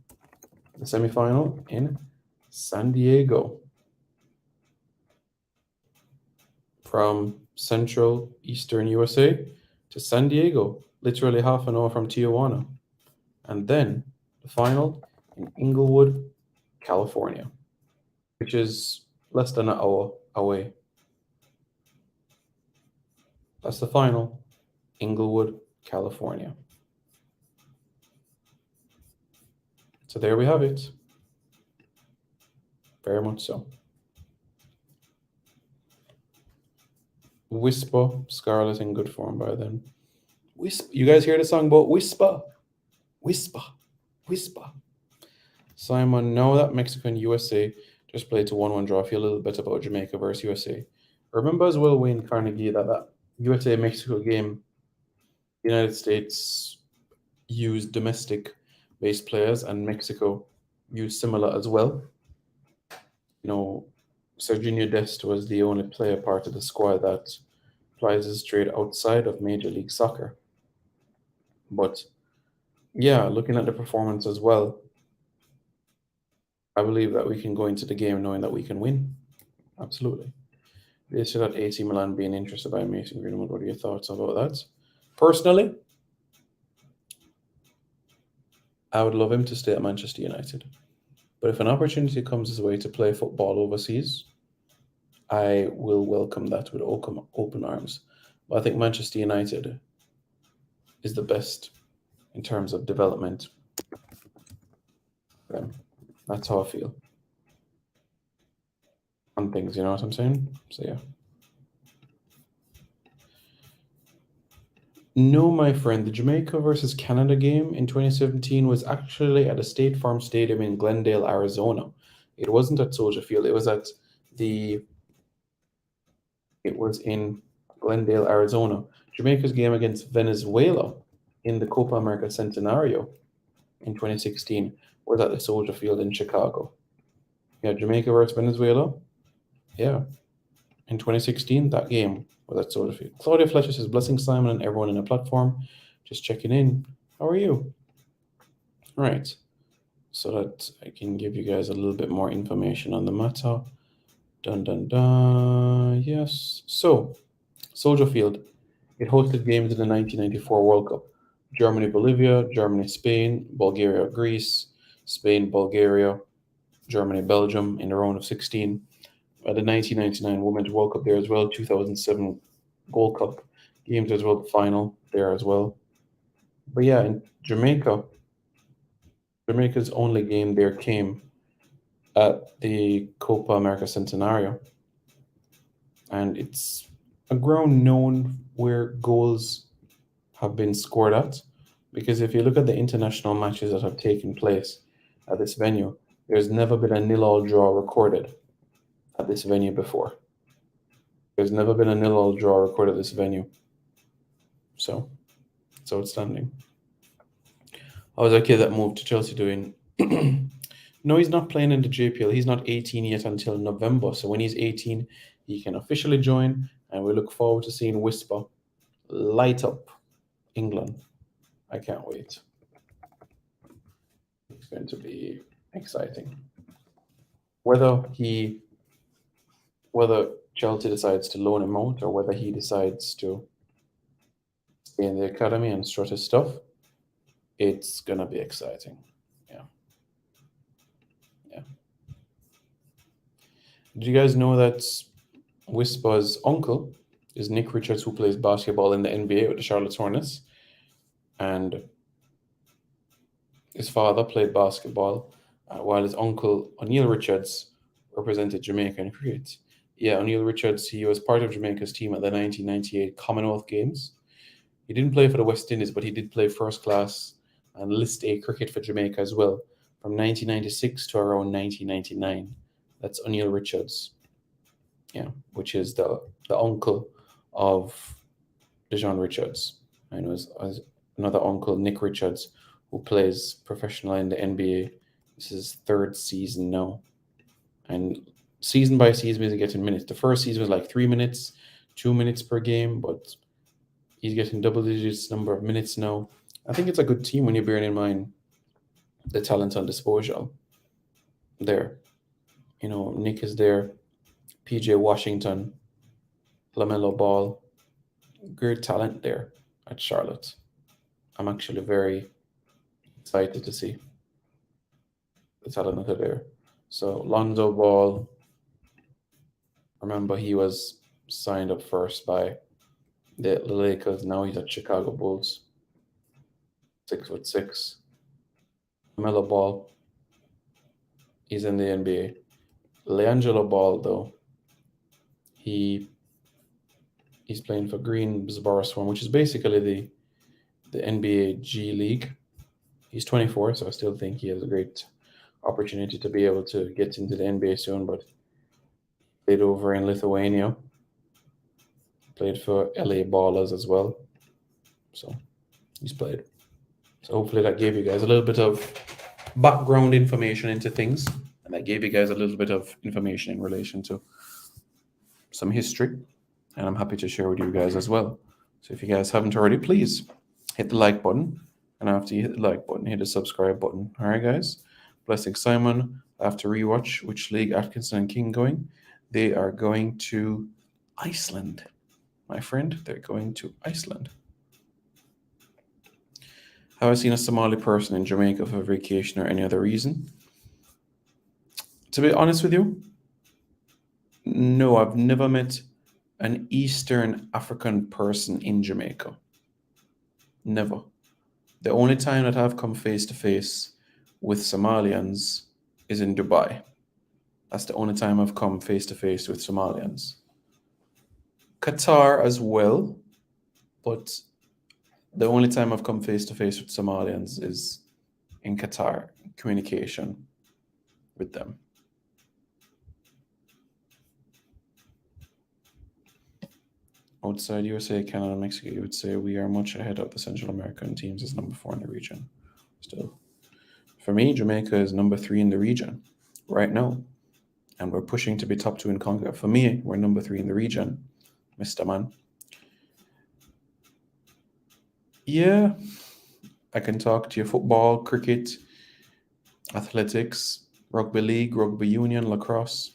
[SPEAKER 1] the semifinal in San Diego. From Central Eastern USA to San Diego, literally half an hour from Tijuana. And then the final in Inglewood, California, which is less than an hour away. That's the final, Inglewood, California. So there we have it. Very much so. Whisper, Scarlet in good form by then. Whisper. You guys hear the song about Whisper? Whisper, whisper. Simon, now that Mexico and USA just played to 1-1 draw, I feel a little bit about Jamaica versus USA. Remember as well, Wayne Carnegie, that USA-Mexico game, the United States used domestic-based players and Mexico used similar as well. You know, Serginho Dest was the only player part of the squad that applies his trade outside of Major League Soccer. But yeah, looking at the performance as well, I believe that we can go into the game knowing that we can win. Absolutely. They said that AC Milan being interested by Mason Greenwood. What are your thoughts about that? Personally, I would love him to stay at Manchester United. But if an opportunity comes his way to play football overseas, I will welcome that with open arms. But I think Manchester United is the best in terms of development. That's how I feel on things, you know what I'm saying? So yeah. No, my friend, the Jamaica versus Canada game in 2017 was actually at a State Farm Stadium in Glendale, Arizona. It wasn't at Soldier Field. It was in Glendale, Arizona. Jamaica's game against Venezuela in the Copa America Centenario in 2016 was at the Soldier Field in Chicago. Yeah, Jamaica versus Venezuela. Yeah. In 2016, that game was at Soldier Field. Claudia Fletcher says, blessing Simon and everyone in the platform. Just checking in. How are you? All right. So that I can give you guys a little bit more information on the matter. Dun, dun, dun. Yes. So, Soldier Field. It hosted games in the 1994 World Cup. Germany, Bolivia, Germany, Spain, Bulgaria, Greece, Spain, Bulgaria, Germany, Belgium in the round of 16. The 1999 Women's World Cup there as well, 2007 Gold Cup games as well, the final there as well. But yeah, in Jamaica, Jamaica's only game there came at the Copa America Centenario. And it's a ground known where goals have been scored at. Because if you look at the international matches that have taken place at this venue, there's never been a 0-0 draw recorded at this venue before. There's never been a 0-0 draw recorded at this venue. So it's outstanding. How was that kid that moved to Chelsea doing? No, he's not playing in the JPL. He's not 18 yet until November. So when he's 18, he can officially join. And we look forward to seeing Whisper light up England. I can't wait. It's going to be exciting. Whether Chelsea decides to loan him out or whether he decides to stay in the academy and strut his stuff, it's gonna be exciting. Yeah. Did you guys know that Whisper's uncle is Nick Richards, who plays basketball in the NBA with the Charlotte Hornets? And his father played basketball while his uncle, O'Neill Richards, represented Jamaica in cricket. Yeah, O'Neill Richards, he was part of Jamaica's team at the 1998 Commonwealth Games. He didn't play for the West Indies, but he did play first class and List A cricket for Jamaica as well, from 1996 to around 1999. That's O'Neill Richards, yeah, which is the uncle of Dejon Richards. I know his another uncle, Nick Richards, who plays professional in the NBA. This is his third season now. And season by season, he's getting minutes. The first season was like 3 minutes, 2 minutes per game, but he's getting double digits number of minutes now. I think it's a good team when you're bearing in mind the talent on disposal there. You know, Nick is there, PJ Washington, LaMelo Ball, great talent there at Charlotte. I'm actually very excited to see the talent that are there. So Lonzo Ball, remember he was signed up first by the Lakers. Now he's at Chicago Bulls. 6'6". LaMelo Ball, he's in the NBA. LeAngelo Ball, though, he's playing for Greensboro Swarm, which is basically the NBA G League. He's 24, so I still think he has a great opportunity to be able to get into the NBA soon, but played over in Lithuania, played for LA Ballers as well. So he's played. So hopefully that gave you guys a little bit of background information into things, and that gave you guys a little bit of information in relation to some history, and I'm happy to share with you guys as well. So if you guys haven't already, please hit the like button, and after you hit the like button, hit the subscribe button. All right, guys. Blessing Simon, I have to rewatch which league Atkinson and King going. They are going to Iceland, my friend. They're going to Iceland. Have I seen a Somali person in Jamaica for vacation or any other reason? To be honest with you, no, I've never met an Eastern African person in Jamaica. Never. The only time that I've come face to face with Somalians is in Dubai. That's the only time I've come face to face with Somalians. Qatar as well, but the only time I've come face to face with Somalians is in Qatar, communication with them. Outside USA, Canada, Mexico, you would say we are much ahead of the Central American teams as number 4 in the region. Still, for me, Jamaica is number 3 in the region right now, and we're pushing to be top 2 in CONCACAF. For me, we're number 3 in the region, Mr. Man. Yeah, I can talk to you football, cricket, athletics, rugby league, rugby union, lacrosse.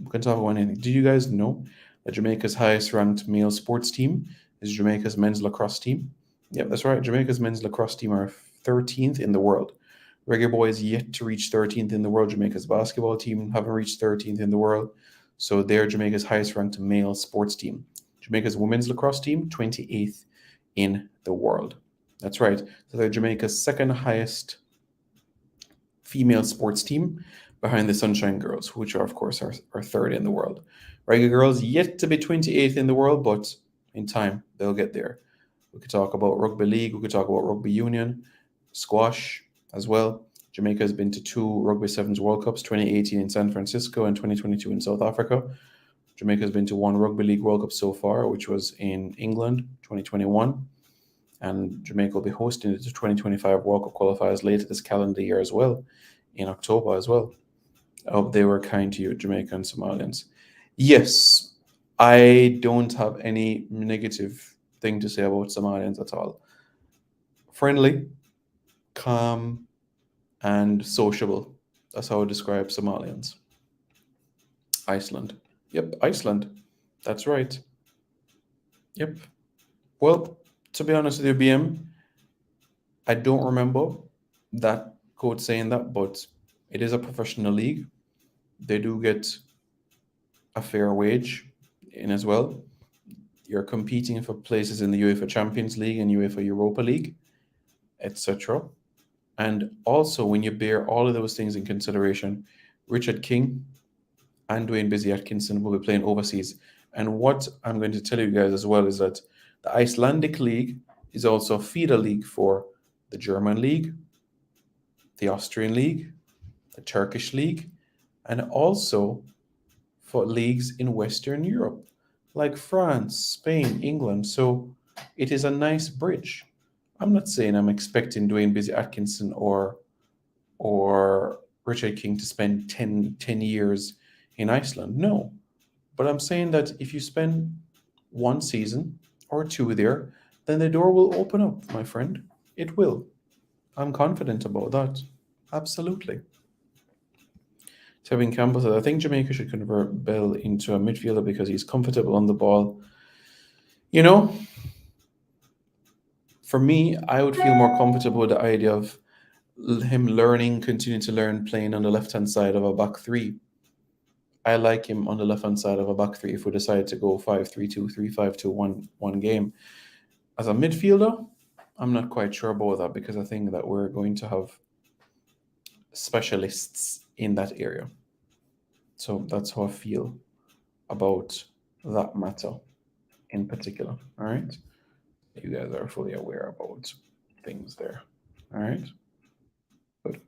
[SPEAKER 1] We can talk about anything. Do you guys know that Jamaica's highest ranked male sports team is Jamaica's men's lacrosse team? Yeah, that's right. Jamaica's men's lacrosse team are 13th in the world. Reggae Boys yet to reach 13th in the world. Jamaica's basketball team haven't reached 13th in the world. So they're Jamaica's highest ranked male sports team. Jamaica's women's lacrosse team, 28th in the world. That's right. So they're Jamaica's second highest female sports team behind the Sunshine Girls, which are, of course, are third in the world. Reggae Girls yet to be 28th in the world, but in time they'll get there. We could talk about rugby league. We could talk about rugby union, squash as well. Jamaica has been to 2 Rugby Sevens World Cups, 2018 in San Francisco and 2022 in South Africa. Jamaica has been to 1 Rugby League World Cup so far, which was in England, 2021. And Jamaica will be hosting the 2025 World Cup qualifiers later this calendar year as well, in October as well. I hope they were kind to you, Jamaica and Somalians. Yes, I don't have any negative thing to say about Somalians at all. Friendly, calm, and sociable. That's how I describe Somalians. Iceland. Yep, Iceland. That's right. Yep. Well, to be honest with you, BM, I don't remember that quote saying that, but it is a professional league. They do get a fair wage in as well. You're competing for places in the UEFA Champions League and UEFA Europa League, etc. And also, when you bear all of those things in consideration, Richard King and Dwayne Busy Atkinson will be playing overseas. And what I'm going to tell you guys as well is that the Icelandic League is also a feeder league for the German League, the Austrian League, the Turkish League, and also for leagues in Western Europe, like France, Spain, England. So it is a nice bridge. I'm not saying I'm expecting Dwayne Busy Atkinson or Richard King to spend 10 years in Iceland. No. But I'm saying that if you spend 1 season or 2 there, then the door will open up, my friend. It will. I'm confident about that. Absolutely. Tevin Campbell said, I think Jamaica should convert Bell into a midfielder because he's comfortable on the ball. You know, for me, I would feel more comfortable with the idea of him continuing to learn playing on the left-hand side of a back 3. I like him on the left-hand side of a back 3 if we decide to go 5-3-2, 3-5-2, one game. As a midfielder, I'm not quite sure about that because I think that we're going to have specialists in that area. So that's how I feel about that matter in particular. All right. You guys are fully aware about things there. All right. Good.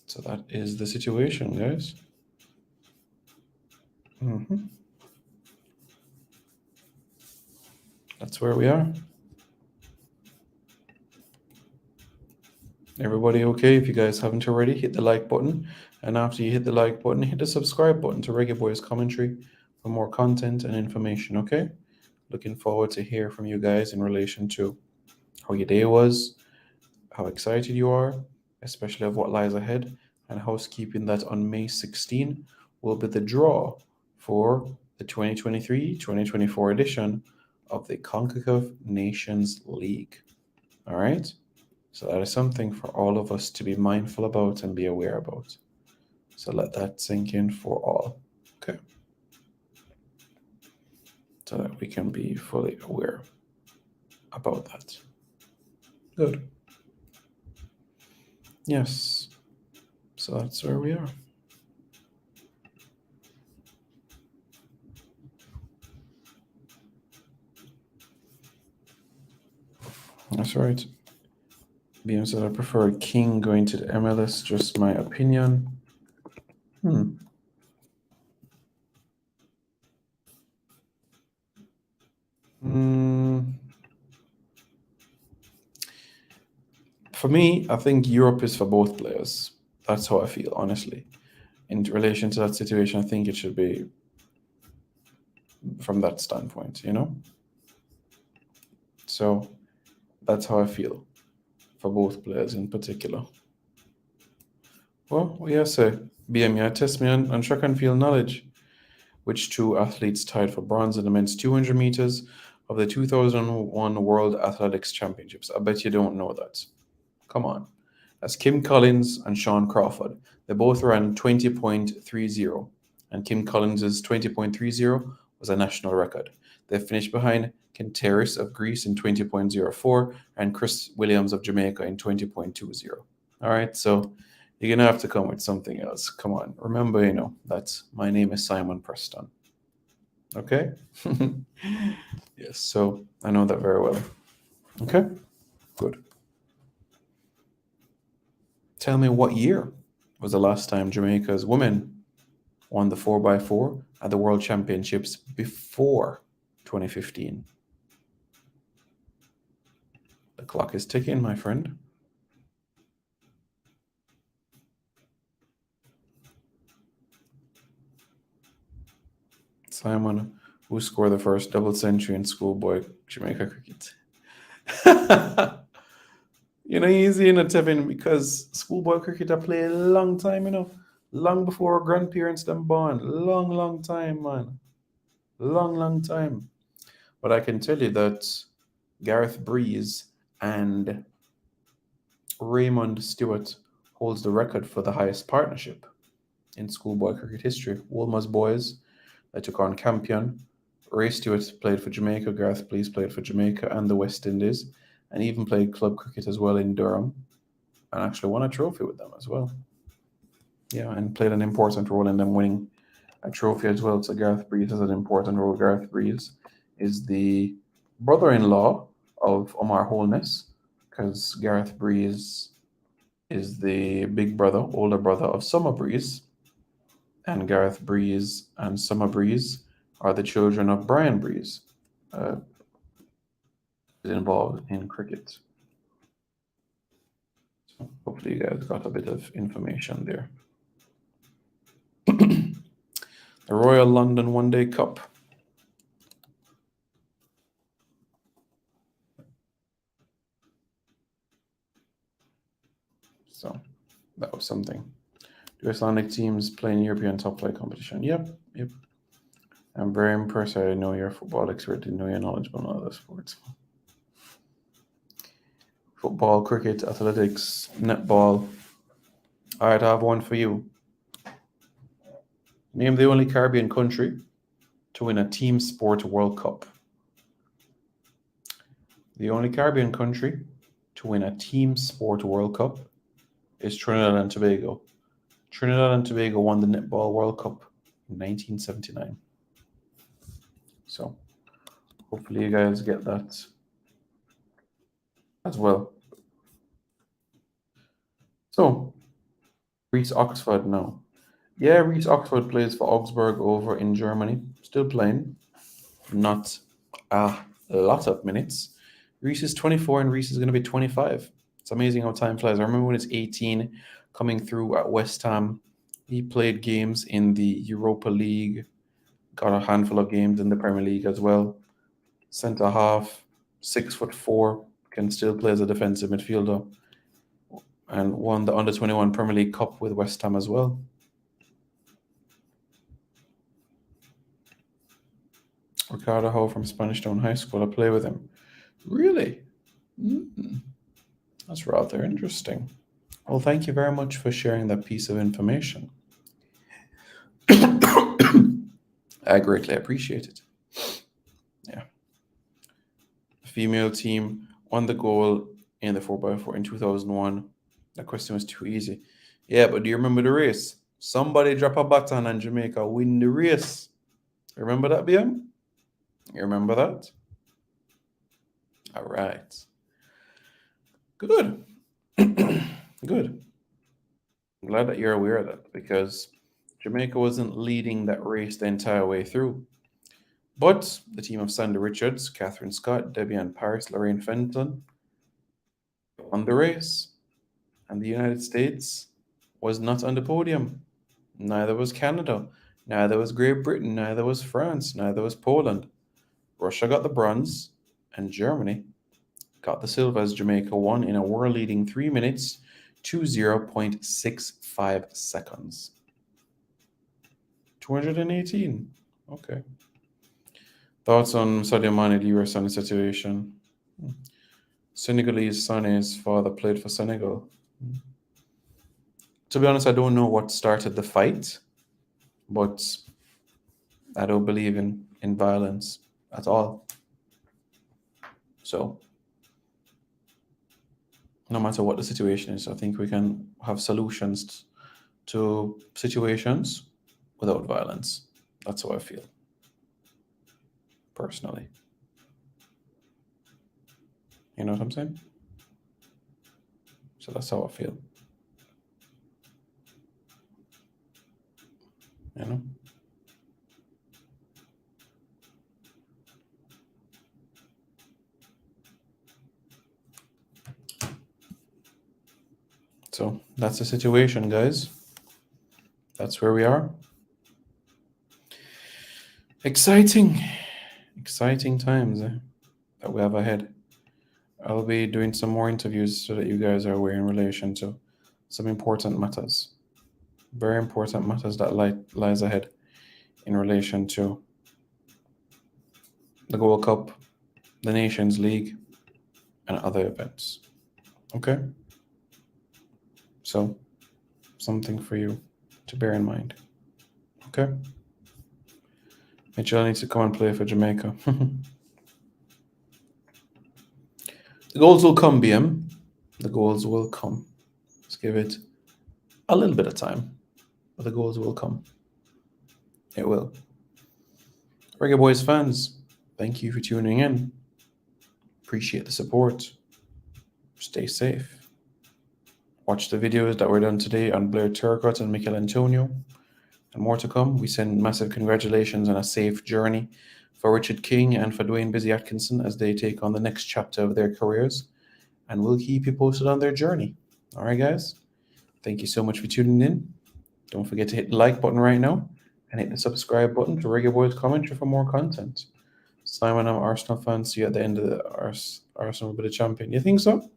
[SPEAKER 1] So that is the situation, guys. That's where we are. Everybody okay? If you guys haven't already, hit the like button. And after you hit the like button, hit the subscribe button to Reggae Boys Commentary for more content and information, okay? Looking forward to hear from you guys in relation to how your day was, how excited you are, especially of what lies ahead, and housekeeping that on May 16 will be the draw for the 2023-2024 edition of the CONCACAF Nations League. All right? So that is something for all of us to be mindful about and be aware about. So let that sink in for all. Okay. So that we can be fully aware about that. Good. Yes. So that's where we are. That's right. BM said I prefer King going to the MLS, just my opinion. For me, I think Europe is for both players. That's how I feel, honestly. In relation to that situation, I think it should be from that standpoint, you know? So that's how I feel for both players in particular. Well, we have say, BM, test me on track and field knowledge. Which 2 athletes tied for bronze in the men's 200 meters of the 2001 World Athletics Championships? I bet you don't know that. Come on. That's Kim Collins and Sean Crawford. They both ran 20.30, and Kim Collins's 20.30 was a national record. They finished behind Kenteris of Greece in 20.04 and Chris Williams of Jamaica in 20.20. All right, so you're going to have to come with something else. Come on. Remember, that my name is Simon Preston. Okay? Yes, so I know that very well. Okay? Good. Tell me, what year was the last time Jamaica's women won the 4x4 at the World Championships before 2015? The clock is ticking, my friend. Simon, who scored the first double century in schoolboy Jamaica cricket? Easy, Tevin, because schoolboy cricket I play a long time, long before our grandparents them born. Long time, man. Long time. But I can tell you that Gareth Breeze and Raymond Stewart holds the record for the highest partnership in schoolboy cricket history. Wolmer's boys, they took on Campion. Ray Stewart played for Jamaica. Gareth Breeze played for Jamaica and the West Indies, and even played club cricket as well in Durham, and actually won a trophy with them as well. Yeah, and played an important role in them winning a trophy as well. So Gareth Breeze has an important role. Gareth Breeze is the brother-in-law of Omar Holness, because Gareth Breeze is the big brother, older brother of Summer Breeze, and Gareth Breeze and Summer Breeze are the children of Brian Breeze, involved in cricket. So hopefully you guys got a bit of information there. The Royal London One Day Cup. So that was something. The Icelandic teams playing European top flight competition. Yep. I'm very impressed. I know you're a football expert. Didn't know you're knowledgeable in other sports. Football, cricket, athletics, netball. All right, I have one for you. Name the only Caribbean country to win a team sport World Cup. The only Caribbean country to win a team sport World Cup is Trinidad and Tobago. Trinidad and Tobago won the Netball World Cup in 1979. So hopefully you guys get that as well. So Reese Oxford now. Yeah, Reese Oxford plays for Augsburg over in Germany. Still playing. Not a lot of minutes. Reese is 24 and Reese is going to be 25. It's amazing how time flies. I remember when he's 18, coming through at West Ham. He played games in the Europa League, got a handful of games in the Premier League as well. Centre half, 6'4", can still play as a defensive midfielder, and won the Under-21 Premier League Cup with West Ham as well. Ricardo Howe from Spanish Town High School. I play with him. Really? That's rather interesting. Well, thank you very much for sharing that piece of information. I greatly appreciate it. Yeah. The female team won the gold in the 4x4 in 2001. That question was too easy. Yeah, but do you remember the race? Somebody drop a baton and Jamaica win the race. Remember that, BM? You remember that? All right. Good. Good. I'm glad that you're aware of that, because Jamaica wasn't leading that race the entire way through. But the team of Sandy Richards, Catherine Scott, Debian Paris, Lorraine Fenton won the race. And the United States was not on the podium. Neither was Canada. Neither was Great Britain. Neither was France. Neither was Poland. Russia got the bronze, and Germany got the silver as Jamaica won in a world-leading 3 minutes, 20.65 seconds. 218. Okay. Thoughts on Sadio Mane, the US Sunny situation? Senegalese Sané's father played for Senegal. To be honest, I don't know what started the fight, but I don't believe in violence. at all. So, no matter what the situation is, I think we can have solutions to situations without violence. That's how I feel, personally. You know what I'm saying? So that's how I feel. You know? So that's the situation, guys. That's where we are. Exciting times that we have ahead. I'll be doing some more interviews so that you guys are aware in relation to some important matters, very important matters that lies ahead in relation to the Gold Cup, the Nations League, and other events. Okay? So, something for you to bear in mind. Okay? Mitchell needs to come and play for Jamaica. The goals will come, BM. The goals will come. Let's give it a little bit of time, but the goals will come. It will. Reggae Boys fans, thank you for tuning in. Appreciate the support. Stay safe. Watch the videos that were done today on Blair Turcott and Michael Antonio. And more to come. We send massive congratulations on a safe journey for Richard King and for Dwayne Busy Atkinson as they take on the next chapter of their careers. And we'll keep you posted on their journey. All right, guys? Thank you so much for tuning in. Don't forget to hit the like button right now and hit the subscribe button to Reggae Boys Commentary for more content. Simon, I'm an Arsenal fan. See you at the end of the Arsenal will be the champion. You think so?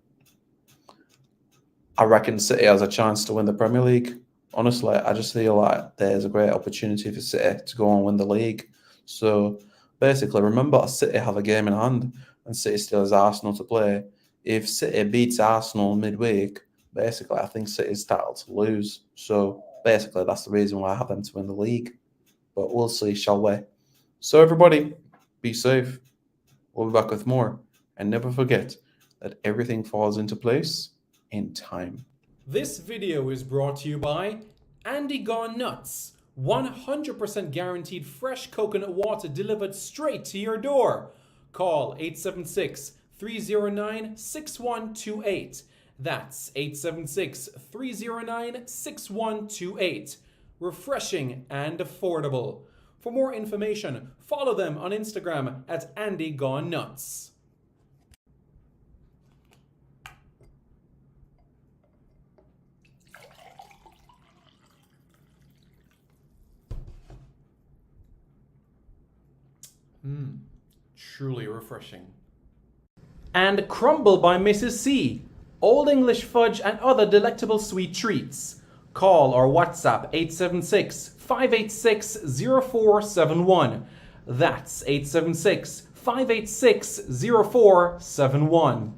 [SPEAKER 1] I reckon City has a chance to win the Premier League. Honestly, I just feel like there's a great opportunity for City to go and win the league. So basically, remember, City have a game in hand and City still has Arsenal to play. If City beats Arsenal midweek, basically, I think City's started to lose. So basically, that's the reason why I have them to win the league. But we'll see, shall we? So everybody, be safe. We'll be back with more. And never forget that everything falls into place in time.
[SPEAKER 9] This video is brought to you by Andy Gone Nuts. 100% guaranteed fresh coconut water delivered straight to your door. Call 876-309-6128. That's 876-309-6128. Refreshing and affordable. For more information, follow them on Instagram at Andy Gone Nuts. Truly refreshing. And Crumble by Mrs. C. Old English fudge and other delectable sweet treats. Call or WhatsApp 876-586-0471. That's 876-586-0471.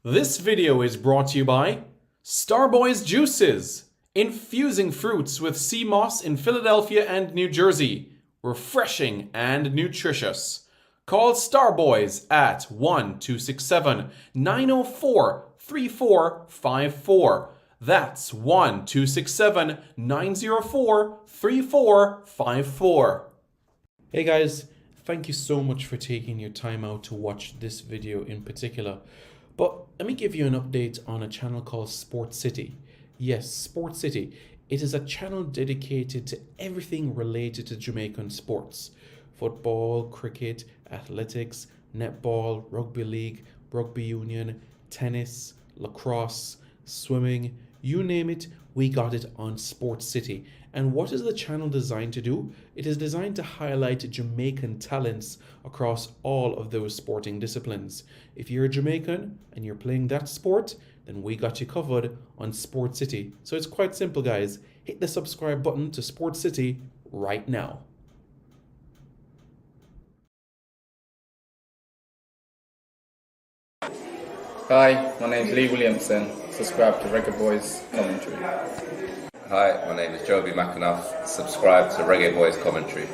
[SPEAKER 9] This video is brought to you by Starboy's Juices. Infusing fruits with sea moss in Philadelphia and New Jersey. Refreshing and nutritious. Call Starboys at 1-267-904-3454. That's 1-267-904-3454.
[SPEAKER 1] Hey guys, thank you so much for taking your time out to watch this video in particular. But let me give you an update on a channel called Sport City. Yes, Sport City. It is a channel dedicated to everything related to Jamaican sports. Football, cricket, athletics, netball, rugby league, rugby union, tennis, lacrosse, swimming, you name it, we got it on Sport City. And what is the channel designed to do? It is designed to highlight Jamaican talents across all of those sporting disciplines. If you're a Jamaican and you're playing that sport, then we got you covered on Sport City. So it's quite simple, guys. Hit the subscribe button to Sport City right now.
[SPEAKER 2] Hi, my name's Lee Williamson. Subscribe to Reggae Boys Commentary.
[SPEAKER 3] Hi, my name is Joby McAnuff. Subscribe to Reggae Boys Commentary.